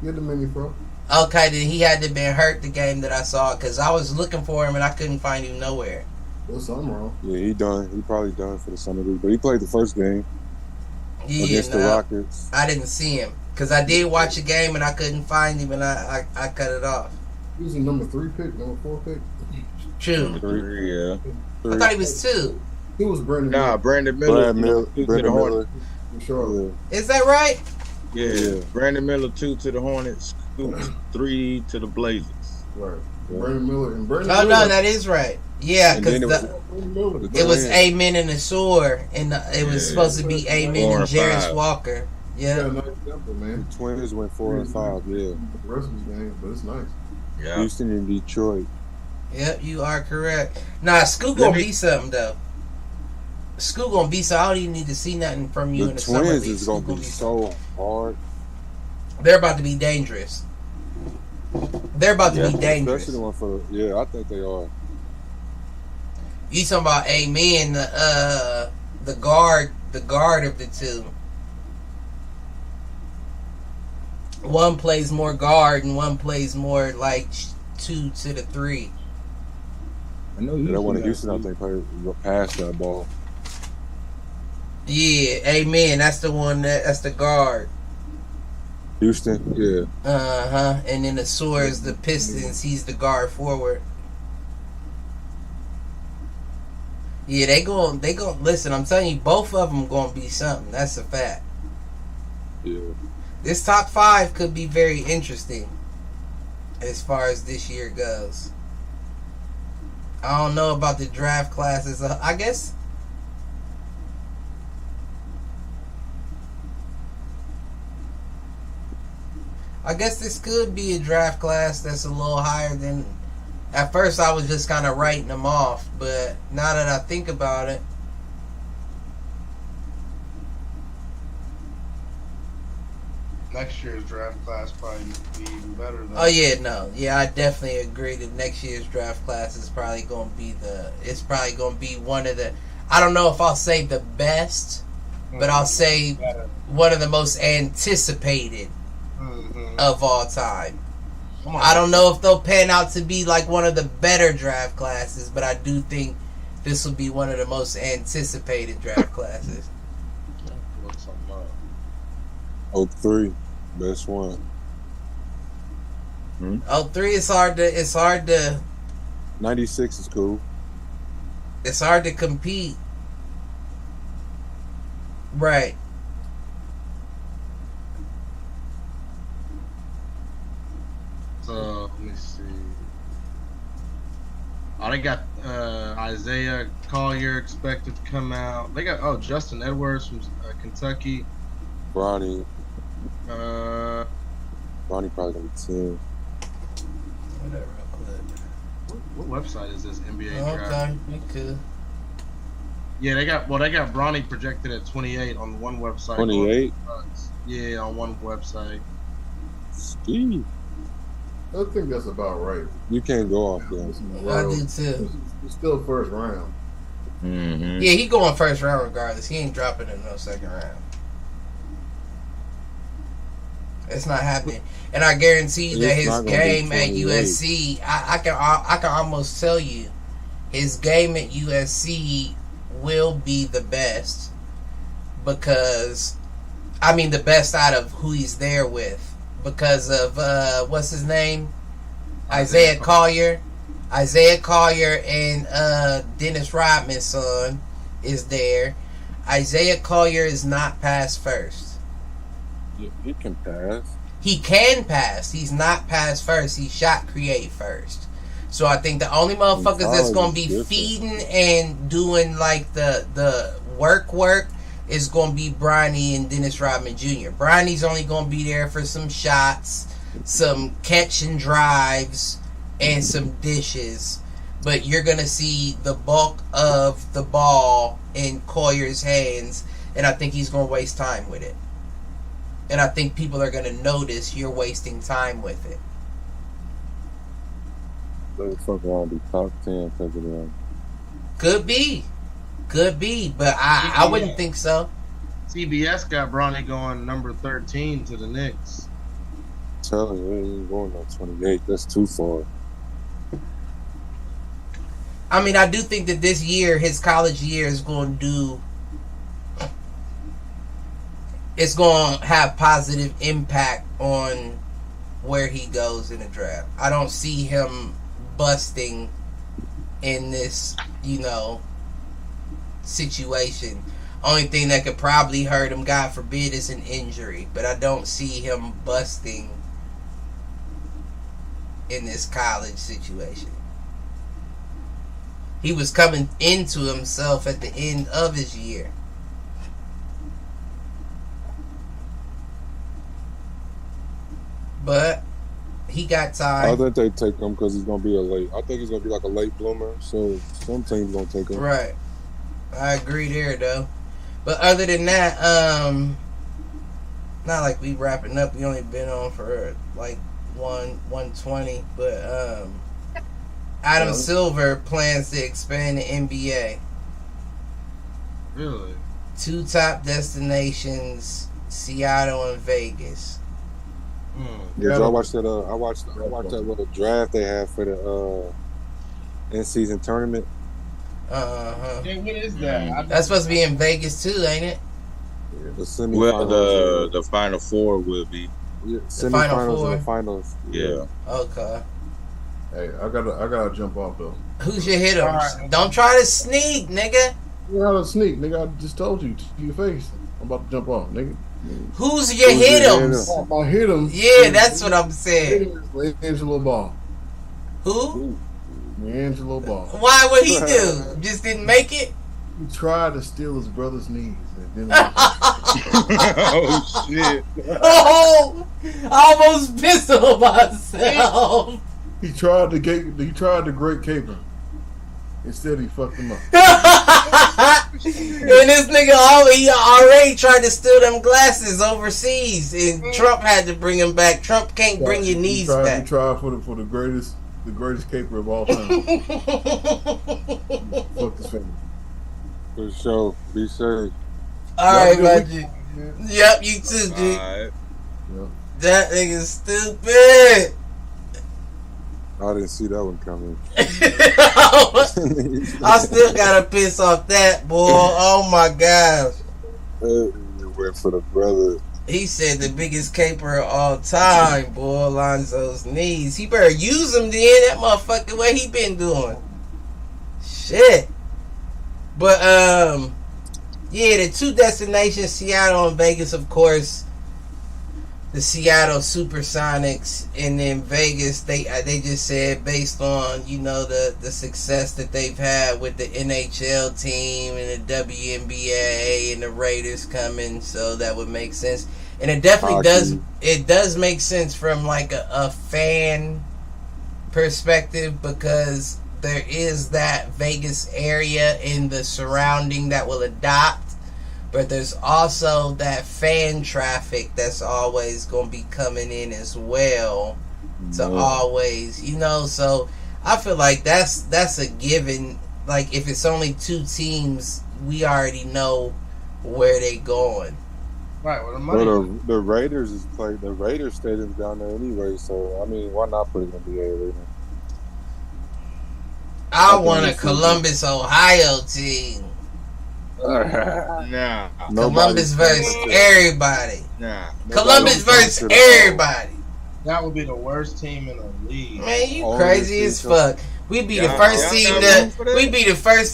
had the mini pro. Okay, then he had to have been hurt the game that I saw, because I was looking for him and I couldn't find him nowhere. There's something wrong. Yeah, he done. He probably done for the summer league, but he played the first game against the Rockets. I didn't see him. Because I did watch a game and I couldn't find him and I cut it off. He was a number 3 pick, number 4 pick. True. 3, yeah. I thought he was 2. He was Brandon. Nah, Brandon Miller. Brandon Miller. Sure. Is that right? Yeah. Brandon Miller 2 to the Hornets, Scoot 3 to the Blazers. Right. Yeah. Brandon Miller and Brandon Miller. No, that is right. Yeah, because it was Amen and Asor, and it was supposed to be Amen and Jarris Walker. Yeah. Nice tempo, man. The Twins went 4 and 5. Yeah. The rest of the game, but it's nice. Yeah. Houston and Detroit. Yep, you are correct. Nah, Scoot gonna be something though. Scoot gonna be so. I don't even need to see nothing from you in the summer league. The Twins is gonna be so hard. They're about to be dangerous. They're about to be dangerous. Especially the one for I think they are. You talking about Amen, the guard of the two. One plays more guard and one plays more like 2 to the 3. I know you. That one in Houston, I think, played past that ball. Yeah, Amen. That's the one. That's the guard. Houston, yeah. And then the Asor is the Pistons. He's the guard forward. Yeah, they going listen, I'm telling you, both of them going to be something. That's a fact. Yeah. This top 5 could be very interesting as far as this year goes. I don't know about the draft classes. I guess this could be a draft class that's a little higher than... At first, I was just kind of writing them off, but now that I think about it, next year's draft class probably be even better. Though. Oh yeah, no, yeah, I definitely agree that next year's draft class is probably going to be one of the. I don't know if I'll say the best, but I'll say one of the most anticipated of all time. I don't know if they'll pan out to be like one of the better draft classes, but I do think this will be one of the most anticipated draft classes. 03, best one. 03 is hard to 96 is cool. It's hard to compete. Right. So let me see. Oh, they got Isaiah Collier expected to come out. They got Justin Edwards from Kentucky. Bronny Uh, probably gonna be 10. Whatever. what website is this? NBA Draft. Okay, we could. Yeah, they got Bronny projected at 28 on one website. 28? Yeah, on one website. Ski. I think that's about right. You can't go off there. I do too. It's still first round. Mm-hmm. Yeah, he going first round regardless. He ain't dropping in no second round. It's not happening. And I guarantee you that his game at USC, I can almost tell you, his game at USC will be the best because, I mean, the best out of who he's there with because of what's his name, Isaiah Collier. Isaiah Collier and Dennis Rodman's son is there. Isaiah Collier is not pass first. He can pass. He can pass. He's not pass first. He's shot create first. So I think the only motherfuckers that's going to be feeding and doing like the work is going to be Bronny and Dennis Rodman Jr. Bronny's only going to be there for some shots, some catch and drives, and some dishes. But you're going to see the bulk of the ball in Collier's hands, and I think he's going to waste time with it. And I think people are going to notice you're wasting time with it. They fuck around be top 10 because of them. Could be, but I wouldn't think so. CBS got Bronny going number 13 to the Knicks. I'm telling you, he ain't going on 28. That's too far. I mean, I do think that this year, his college year, is going to do. It's going to have positive impact on where he goes in the draft. I don't see him busting in this, situation. Only thing that could probably hurt him, God forbid, is an injury. But I don't see him busting in this college situation. He was coming into himself at the end of his year. But he got time. I think they take him because he's going to be I think he's going to be like a late bloomer. So some teams going to take him. Right. I agree there, though. But other than that, not like we wrapping up. We only been on for like 120. But Adam Silver plans to expand the NBA. Really? 2 top destinations, Seattle and Vegas. Did y'all watch that? I watched that little draft they had for the in-season tournament. Hey, what is that? That's supposed to be in Vegas too, ain't it? Yeah, the semifinals. The Final Four will be. Yeah, semifinals and finals. Yeah. Okay. Hey, I gotta jump off though. Who's your hitters? Right. Don't try to sneak, nigga. You're not a sneak, nigga. I just told you to your face. I'm about to jump off, nigga. Who's your hit-ems? My hit-ems. Yeah, that's what I'm saying. Angelo Ball. Who? Angelo Ball. Why would he do? Just didn't make it? He tried to steal his brother's knees. Oh, shit. Oh, I almost pissed on myself. He tried the great caper. Instead, he fucked him up. And this nigga, he already tried to steal them glasses overseas, and Trump had to bring him back. Trump can't bring your knees back. He tried for the greatest caper of all time. Fuck his family. For sure. Be safe. All right, my G. Yep, you too, G. Right. Yeah. That nigga's stupid. I didn't see that one coming. I still gotta piss off that boy. Oh my gosh. Went for the brother. He said the biggest caper of all time, boy. Lonzo's knees. He better use them then. That motherfucker, what he been doing? Shit. But yeah, the two destinations, Seattle and Vegas, of course. The Seattle Supersonics, and then Vegas, they just said based on, you know, the success that they've had with the NHL team and the WNBA and the Raiders coming, so that would make sense. And it definitely does make sense from like a fan perspective, because there is that Vegas area in the surrounding that will adopt. But there's also that fan traffic that's always going to be coming in as well. To always, you know, so I feel like that's a given. Like, if it's only two teams, we already know where they going. Right, well, the money. But the Raiders is like the Raiders stadium's down there anyway, so I mean, why not put it in the arena? I want a Columbus, Ohio team. Nah. Columbus versus everybody. Nah. Columbus versus everybody. That would be the worst team in the league. Man, you crazy as fuck. We'd be the first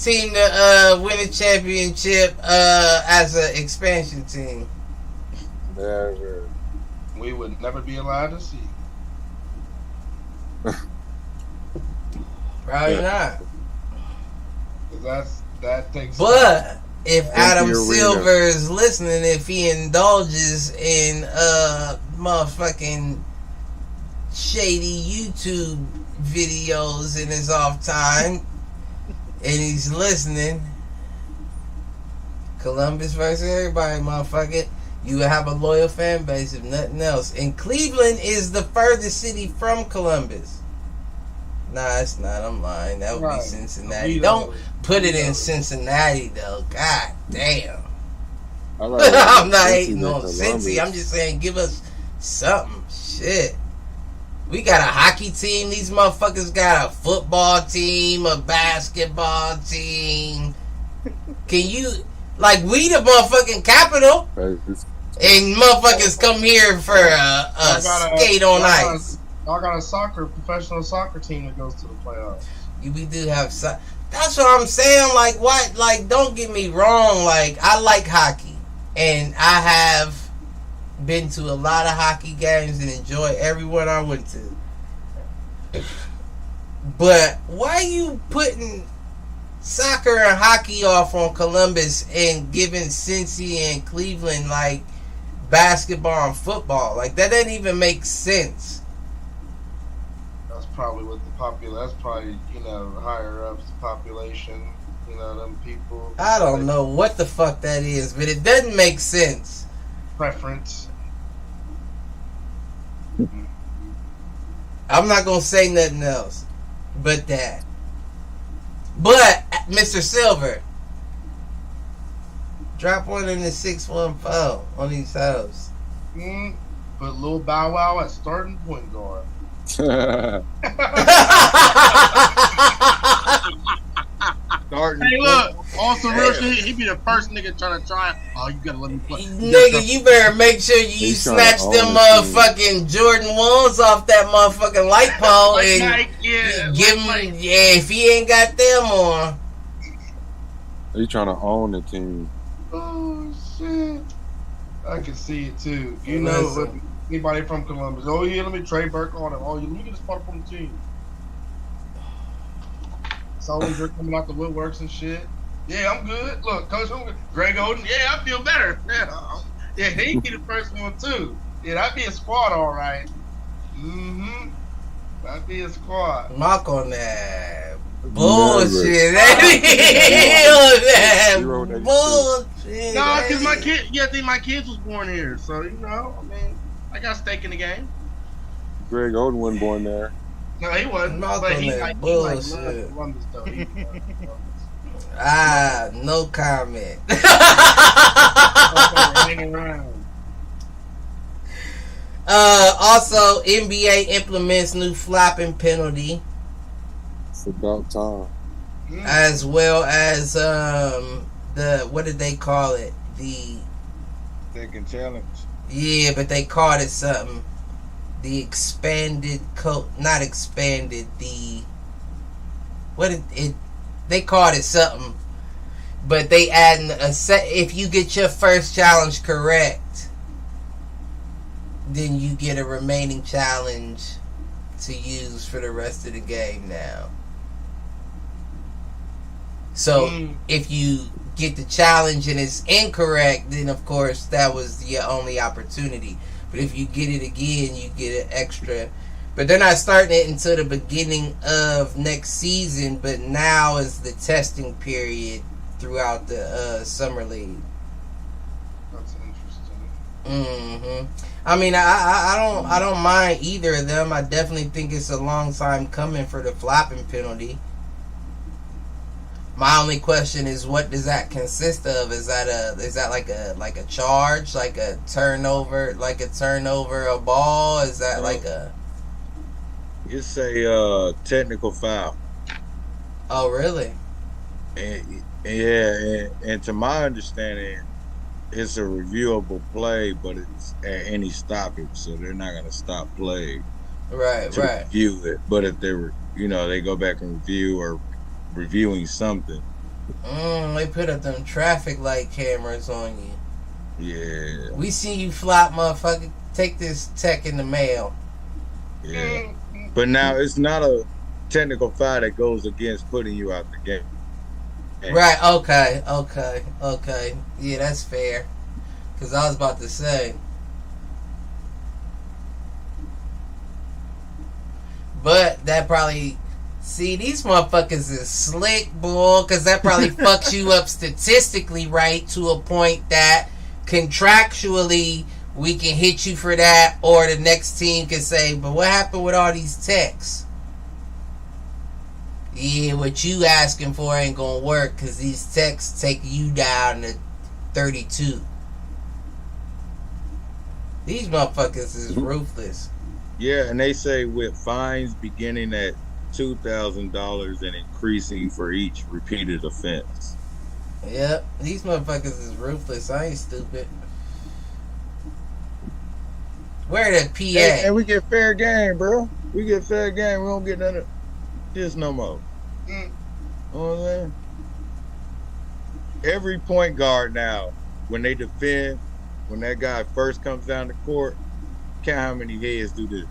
team to win a championship as an expansion team. Never. We would never be allowed to see. Probably not. That takes. But if Adam Silver is listening, if he indulges in motherfucking shady YouTube videos in his off time, and he's listening, Columbus versus everybody, motherfucker. You have a loyal fan base, if nothing else. And Cleveland is the furthest city from Columbus. Nah, it's not. I'm lying. That would be Cincinnati. Don't put it in Cincinnati, though. God damn. I'm not hating on Cincy. I'm just saying, give us something. Shit. We got a hockey team. These motherfuckers got a football team, a basketball team. Can you... Like, we the motherfucking capital. And motherfuckers come here for a skate on ice. I got a professional soccer team that goes to the playoffs. We do have that's what I'm saying. Like, what? Like, don't get me wrong. Like, I like hockey, and I have been to a lot of hockey games and enjoy every one I went to. But why are you putting soccer and hockey off on Columbus and giving Cincy and Cleveland like basketball and football? Like, that doesn't even make sense. Probably with the that's probably, you know, higher ups population, you know, them people. I don't know what the fuck that is, but it doesn't make sense. Preference. I'm not gonna say nothing else but that. But Mr. Silver, drop one in the 614 on these hoes. Put Lil Bow Wow at starting point guard. Hey, look, on some real shit, he be the first nigga trying to try. Oh, you gotta let me play. Nigga, you better make sure you snatch them motherfucking Jordan 1s off that motherfucking light pole and give him, if he ain't got them on. Are you trying to own the team? Oh, shit. I can see it too. You know, anybody from Columbus. Oh, yeah, let me trade Burke on him. Oh, yeah, let me get this part from the team. Always they're coming out the woodworks and shit. Yeah, I'm good. Look, Coach, I'm good. Greg Oden. Yeah, I feel better. Yeah, he'd be the first one too. Yeah, that'd be a squad, all right. That'd be a squad. Mock on that bullshit. Bullshit. No, because my kid. Yeah, I think my kids was born here, so you know, I mean, I got stake in the game. Greg Oden wasn't born there. No, he wasn't. Mock but on he that like bullshit. Columbus, though. No comment. Also, NBA implements new flopping penalty. It's about time. As well as what did they call it? The second challenge. Yeah, but they called it something. The expanded not expanded. They called it something. But they adding a set. If you get your first challenge correct, then you get a remaining challenge to use for the rest of the game now. So if you get the challenge and it's incorrect, then of course that was your only opportunity. But if you get it again, you get an extra. But they're not starting it until the beginning of next season. But now is the testing period throughout the summer league. That's interesting. I mean, I don't mind either of them. I definitely think it's a long time coming for the flopping penalty. My only question is, what does that consist of? Is that like a charge, like a turnover a ball? Is that like a? It's a technical foul. Oh, really? And to my understanding, it's a reviewable play, but it's at any stoppage, so they're not going to stop play. Right. Review it, but if they were, they go back and review or reviewing something. They put up them traffic light cameras on you. Yeah. We see you flop, motherfucker. Take this tech in the mail. Yeah. But now it's not a technical foul that goes against putting you out the game. Right, okay. Yeah, that's fair. Because I was about to say. But that probably... See, these motherfuckers is slick, boy, because that probably fucks you up statistically, right, to a point that contractually we can hit you for that, or the next team can say, but what happened with all these techs? Yeah, what you asking for ain't gonna work, because these techs take you down to 32. These motherfuckers is ruthless. Yeah, and they say with fines beginning at $2,000 and increasing for each repeated offense. Yep, these motherfuckers is ruthless. I ain't stupid. Where the PA? And we get fair game, bro. We get fair game. We don't get none of this no more. You know what I'm saying? Every point guard now, when they defend, when that guy first comes down the court, count how many heads do this.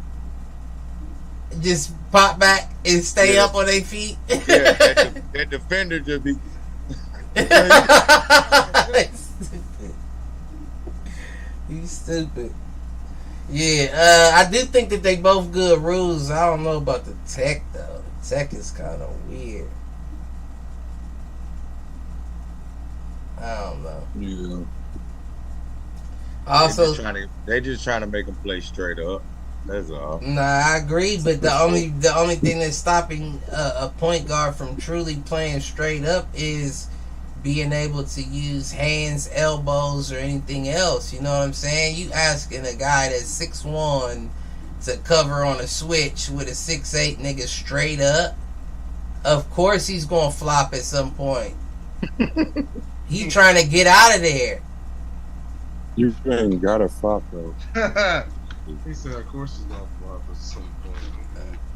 Just pop back and stay up on their feet. Yeah, that defender just be. You stupid. Yeah, I do think that they both good rules. I don't know about the tech though. The tech is kind of weird. I don't know. Yeah. Also, they just trying to make them play straight up. That's all. Nah, I agree, but the only thing that's stopping a point guard from truly playing straight up is being able to use hands, elbows, or anything else. You know what I'm saying? You asking a guy that's 6'1" to cover on a switch with a 6'8" nigga straight up. Of course he's gonna flop at some point. He trying to get out of there. You ain't gotta flop though. He said, of course he's gonna flop at some point.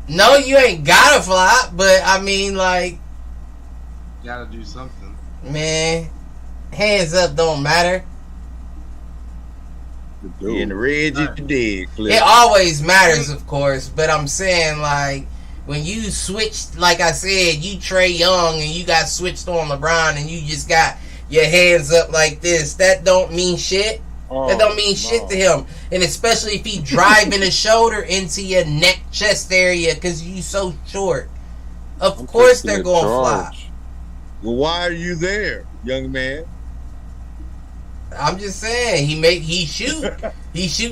No, you ain't gotta flop, but I mean, like, gotta do something. Man, hands up don't matter. In the red, you did. It always matters, of course, but I'm saying, like, when you switched, like I said, you Trae Young and you got switched on LeBron and you just got your hands up like this, that don't mean shit. That don't mean shit to him. And especially if he driving a shoulder into your neck, chest area because you so short. Of course they're going to flop. Well, why are you there, young man? I'm just saying, he shoot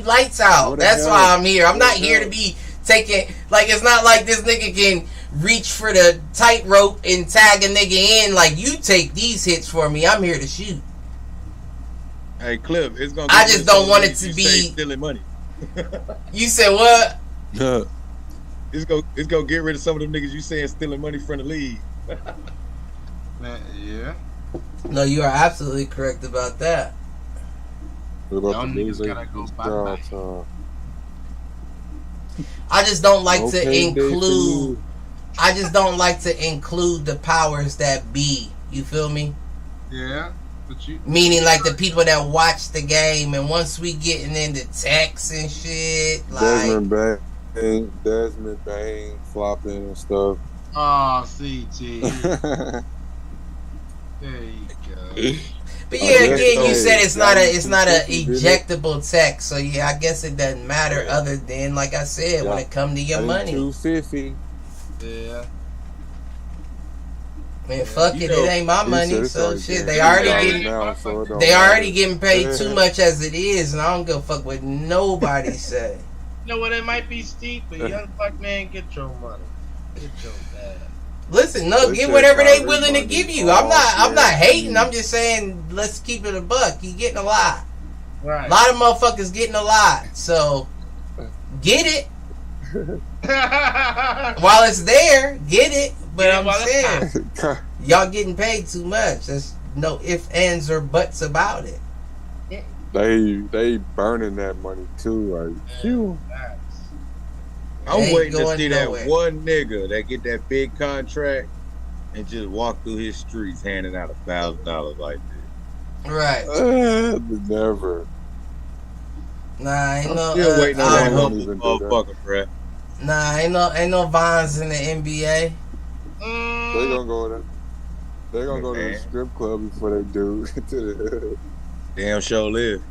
lights out. That's why I'm here. I'm not here to be taking, like, it's not like this nigga can reach for the tightrope and tag a nigga in. Like, you take these hits for me. I'm here to shoot. Hey, Cliff, it's gonna. I just don't want it to be stealing money. You said what? It's gonna get rid of some of them niggas you saying stealing money from the league. Man, yeah. No, you are absolutely correct about that. What about Y'all the niggas music? gotta go bye-bye. I just don't like Okay, to include. I just don't like to include the powers that be. You feel me? Yeah, but you. Meaning like the people that watch the game, and once we getting into texts and shit, like Desmond Bain flopping and stuff. Oh, CT. There you go. But yeah, again, you said it's not a ejectable text, so yeah, I guess it doesn't matter. Other than, like I said, when it come to your money, $250. Yeah. Man, fuck it, it ain't my money, so shit. They already getting paid too much as it is, and I don't give a fuck what nobody say. You know what? It might be steep, but young black man, get your money, get your bag. Listen, no, get whatever they willing to give you. I'm not hating. I'm just saying, let's keep it a buck. You getting a lot. Right. A lot of motherfuckers getting a lot. So get it while it's there. Get it. But I'm saying, y'all getting paid too much. There's no ifs, ands, or buts about it. They burning that money too. Like, phew. I'm waiting to see that one nigga that get that big contract and just walk through his streets handing out $1,000 like that. Right. Never. Nah, ain't no. Still waiting on that humble motherfucker, bruh. Nah, ain't no Vines in the NBA. They gonna go to the strip club before they do to the damn show live.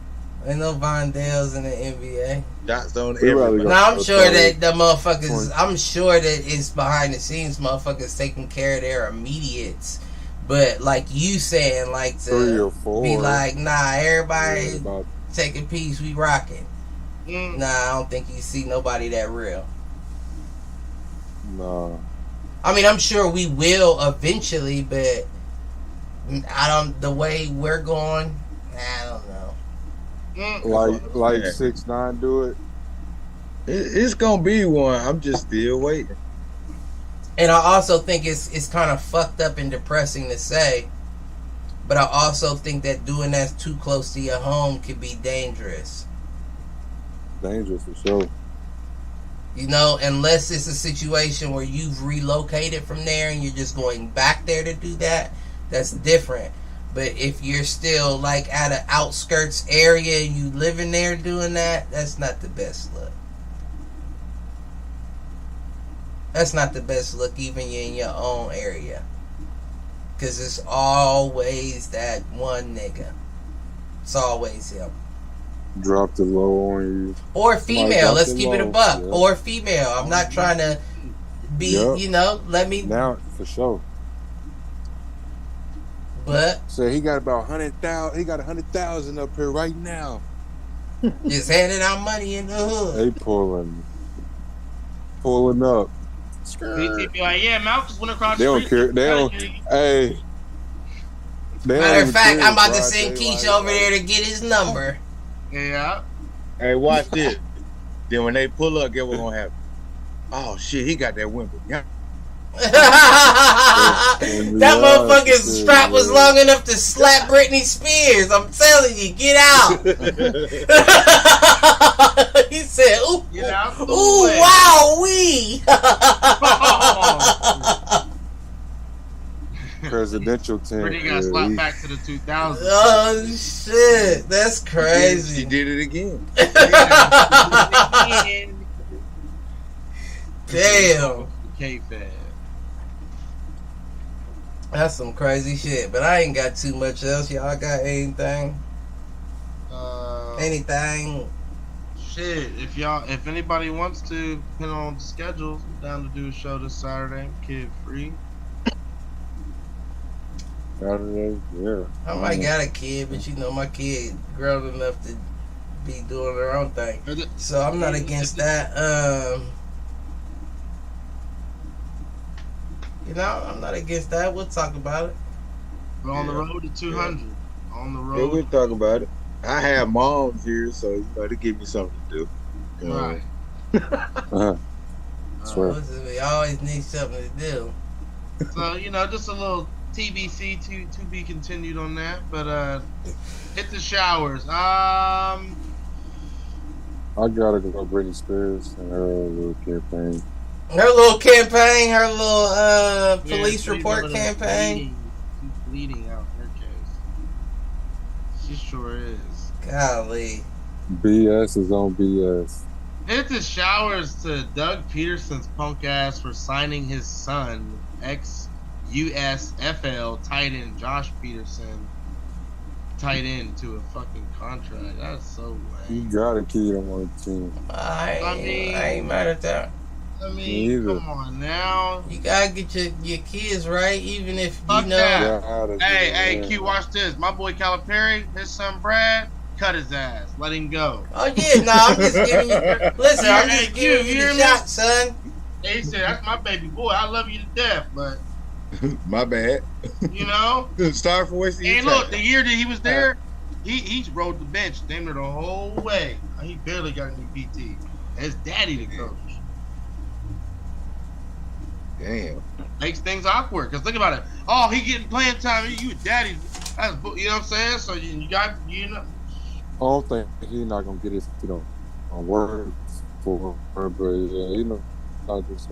Ain't no Vondales in the NBA. Shots on everybody. No, I'm sure that the motherfuckers. I'm sure that it's behind the scenes motherfuckers taking care of their immediates. But like you saying, like to 3 or 4. Be like, nah, everybody take a piece, we rocking. Nah, I don't think you see nobody that real. Nah. I mean, I'm sure we will eventually, but the way we're going, I don't know. Like 6ix9ine do it. It's gonna be one. I'm just still waiting. And I also think it's kind of fucked up and depressing to say, but I also think that doing that too close to your home could be dangerous. Dangerous for sure. You know, unless it's a situation where you've relocated from there and you're just going back there to do that, that's different. But if you're still like at an outskirts area and you living there doing that, that's not the best look. That's not the best look even in your own area. Because it's always that one nigga. It's always him. Drop the low on you. Or female. Let's keep it a buck. Yep. Or female. I'm not trying to be, let me. Now, for sure. But so he got about 100,000. He got 100,000 up here right now. Just handing out money in the hood. They pulling up. They be like, yeah, Malcolm went across. They don't care. They don't. Hey. Matter of fact, I'm about to send Keisha over there to get his number. Yeah. Hey, watch this. Then when they pull up, get what's gonna happen? Oh shit, he got that wimple. Yeah. That motherfucking strap was long enough to slap Britney Spears. I'm telling you, get out. He said, ooh, wow, wee. Presidential team. Britney got slapped back to the 2000s. Oh, shit. That's crazy. She did it again. Damn. K-Fed. That's some crazy shit, but I ain't got too much else. Y'all got anything? Anything? Shit, if anybody wants to, depending on the schedule, I'm down to do a show this Saturday, kid free. Saturday, yeah. I might got a kid, but my kid grown enough to be doing her own thing, so I'm not against that. You know, I'm not against that. We'll talk about it. We're on the road to 200. On the road. Yeah, we'll talk about it. I have moms here, so you know, they give me something to do. You know? Right. Listen, we always need something to do. So, you know, just a little TBC to be continued on that. But hit the showers. I gotta go Britney Spears and her little campaign. Her little campaign, her little police report campaign. She's bleeding out her case. She sure is. Golly. BS is on BS. Hit the showers to Doug Peterson's punk ass for signing his son, ex-USFL tight end Josh Peterson, tight end to a fucking contract. That's so lame. You gotta keep him on the team. I ain't mad at that. I mean, come on now. You gotta get your kids right, even if Fuck you know. That. Hey, Q, watch this. My boy Calipari, his son Brad, cut his ass. Let him go. Oh yeah, no, I'm just giving you. Listen, I'm just giving you the shot, son. He said, "That's my baby boy. I love you to death, but." My bad. You know? Star Force. And look, the year that he was there, he rode the bench damn near the whole way. He barely got any PT. His daddy the coach. Damn. Makes things awkward. Because think about it. Oh, he getting playing time. You daddy. That's, you know what I'm saying? So you got, you know. I don't think he's not going to get his, word for her, but, you know.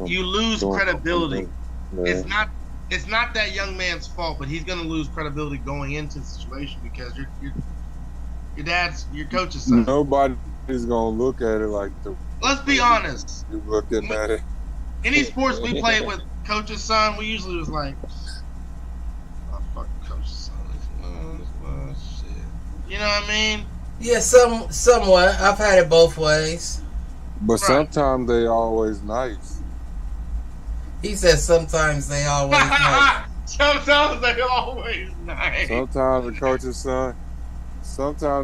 You lose credibility. Yeah. It's not that young man's fault, but he's going to lose credibility going into the situation because your coach's son. Nobody's going to look at it like the. Let's be honest. You looking at it. Any sports we played with coach's son, we usually was like, oh, fuck coach's son. Shit. You know what I mean? Yeah, somewhat. I've had it both ways. But sometimes they always nice. He says sometimes they always nice. Sometimes they always nice. Sometimes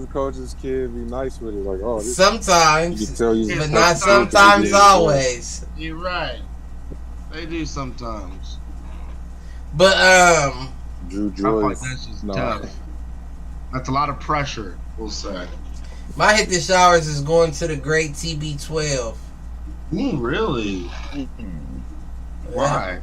the coach's kid be nice with it. Like, oh, this, sometimes. You can tell you, but not sometimes always. You're right. They do sometimes. But Drew Joyce. That's just tough. That's a lot of pressure, we'll say. My hit the showers is going to the great TB12. Ooh, really? Why?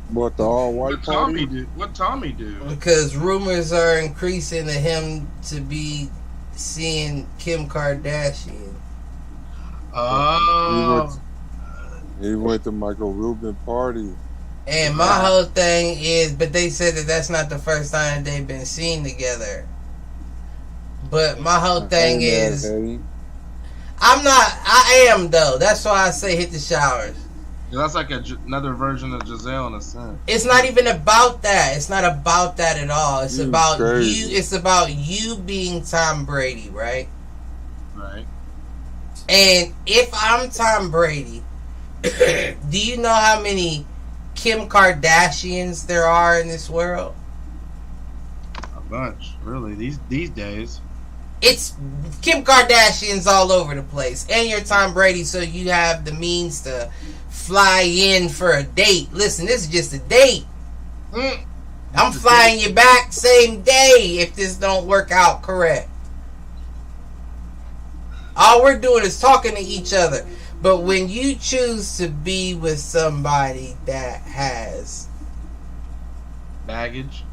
What, the all-white party? What Tommy do? Because rumors are increasing of him to be seeing Kim Kardashian. Oh. He went to Michael Rubin party. And my whole thing is, but they said that that's not the first time they've been seen together. But my whole thing is, I am though. That's why I say hit the showers. Yeah, that's like another version of Giselle in a sense. It's not even about that. It's not about that at all. It's about you. It's about you being Tom Brady, right? Right. And if I'm Tom Brady, do you know how many Kim Kardashians there are in this world? A bunch, really. These days. It's Kim Kardashian's all over the place. And you're Tom Brady, so you have the means to fly in for a date. Listen, this is just a date. I'm flying you back same day if this don't work out correct. All we're doing is talking to each other. But when you choose to be with somebody that has baggage,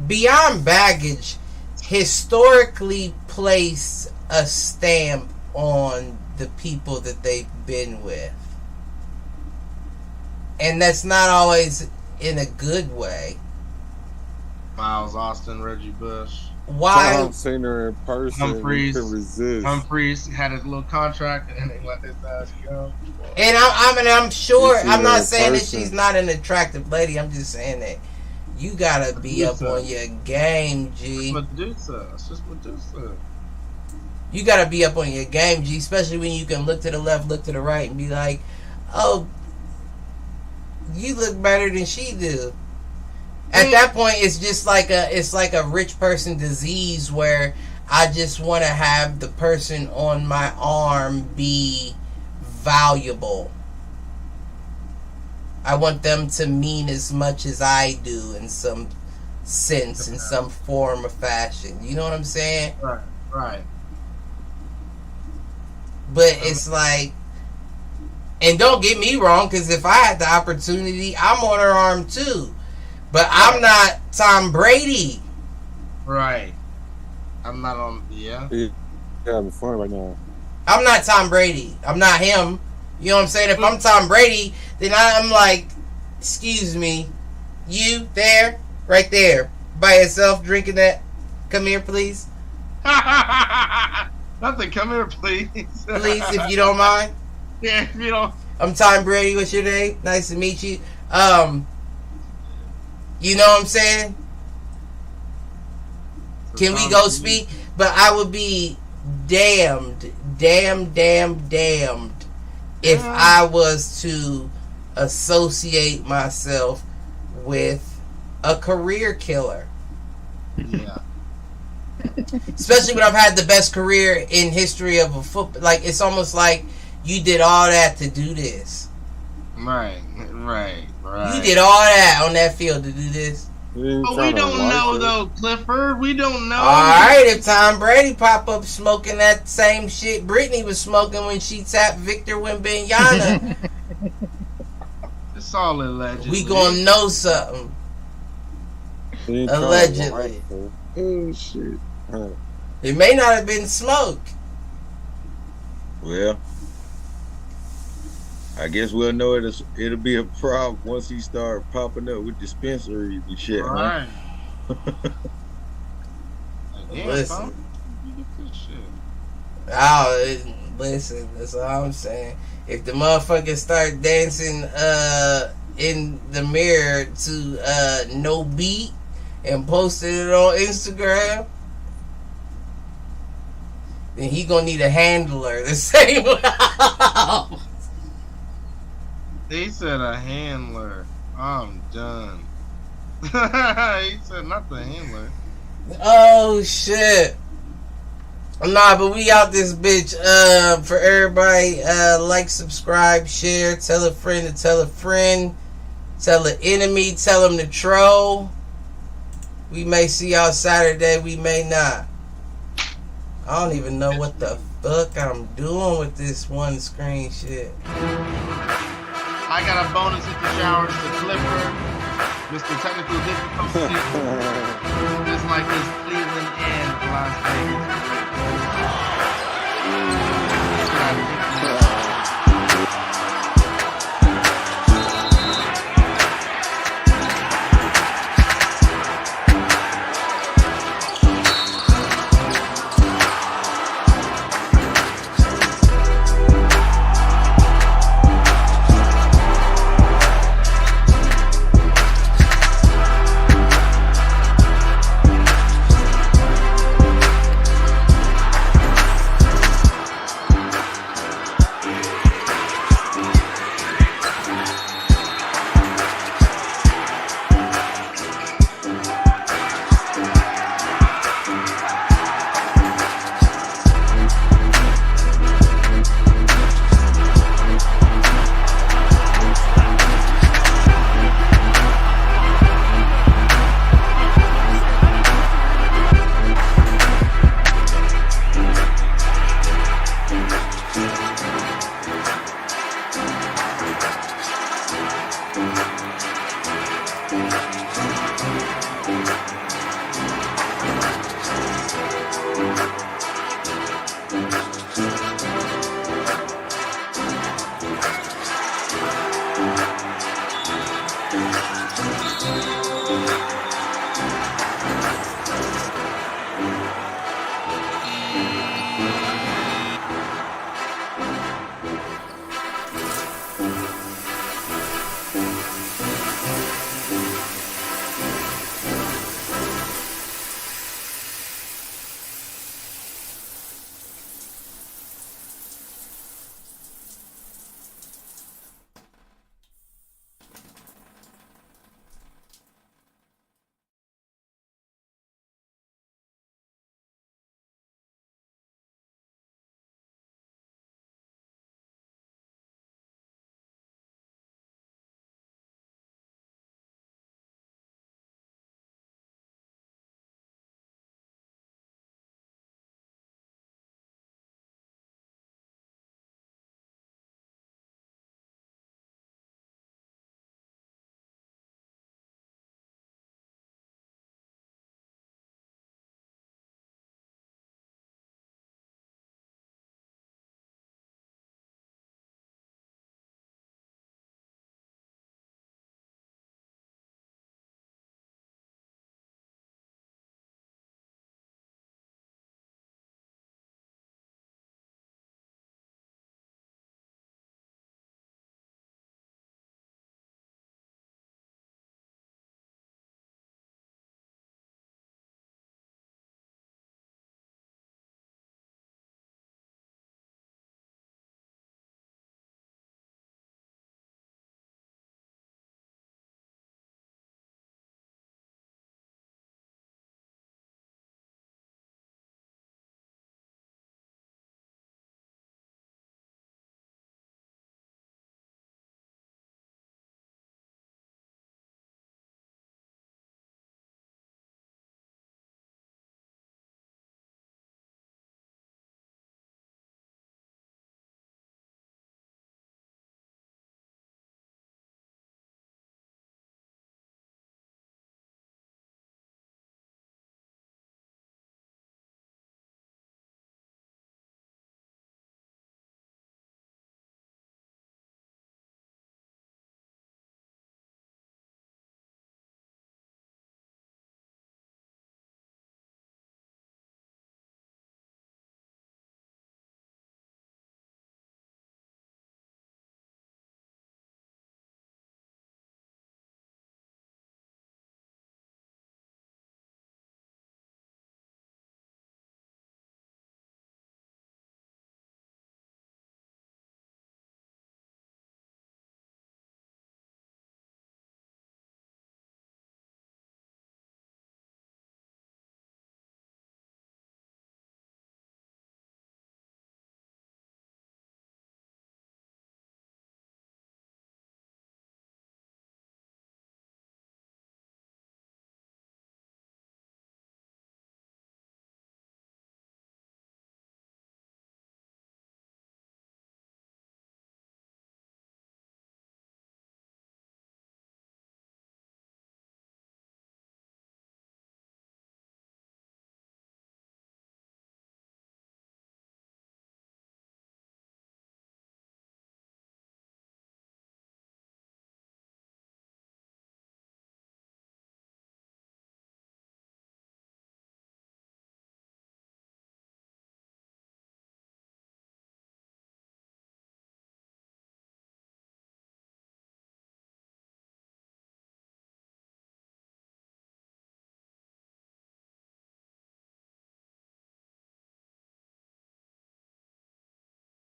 beyond baggage, historically place a stamp on the people that they've been with. And that's not always in a good way. Miles Austin, Reggie Bush. Why? I've seen her in person. Humphreys had his little contract and they let his ass go. And I'm sure, I'm not saying that she's not an attractive lady. I'm just saying that you gotta be up on your game, G. Medusa. It's just Medusa. You gotta be up on your game, G. Especially when you can look to the left, look to the right, and be like, "Oh, you look better than she do." At that point, it's just like a rich person disease where I just want to have the person on my arm be valuable. I want them to mean as much as I do in some sense, in some form or fashion. You know what I'm saying? Right. But it's like, and don't get me wrong, because if I had the opportunity, I'm on her arm too. But I'm not Tom Brady. Right. I'm not on. Yeah. You're having fun right now. I'm not Tom Brady. I'm not him. You know what I'm saying? If I'm Tom Brady, then I'm like, excuse me, you there, right there, by yourself, drinking that. Come here, please. Nothing. Come here, please. Please, if you don't mind. Yeah, if you don't. I'm Tom Brady. What's your name? Nice to meet you. You know what I'm saying? Can we go speak? But I would be damned if I was to associate myself with a career killer. Yeah. Especially when I've had the best career in history of a football. Like, it's almost like you did all that to do this. Right. You did all that on that field to do this. But we don't know, though, Clifford. We don't know. Alright, if Tom Brady pop up smoking that same shit Britney was smoking when she tapped Victor Wembanyama, it's all allegedly. we gonna know something. Allegedly. Oh, shit. It may not have been smoke. Well, I guess we'll know it'll be a problem once he start popping up with dispensaries and shit. Right. Listen. Listen, that's all I'm saying. If the motherfuckers start dancing in the mirror to No Beat and posting it on Instagram, then he gonna need a handler the same way. He said a handler. I'm done. He said not the handler. Oh shit. Nah, but we out this bitch. For everybody, like, subscribe, share, tell a friend to tell a friend, tell an enemy, tell them to troll. We may see y'all Saturday, we may not. I don't even know what the fuck I'm doing with this one screen shit. I got a bonus at the showers to Clifford, Mr. Technical Difficulty, just like this Cleveland and Las Vegas.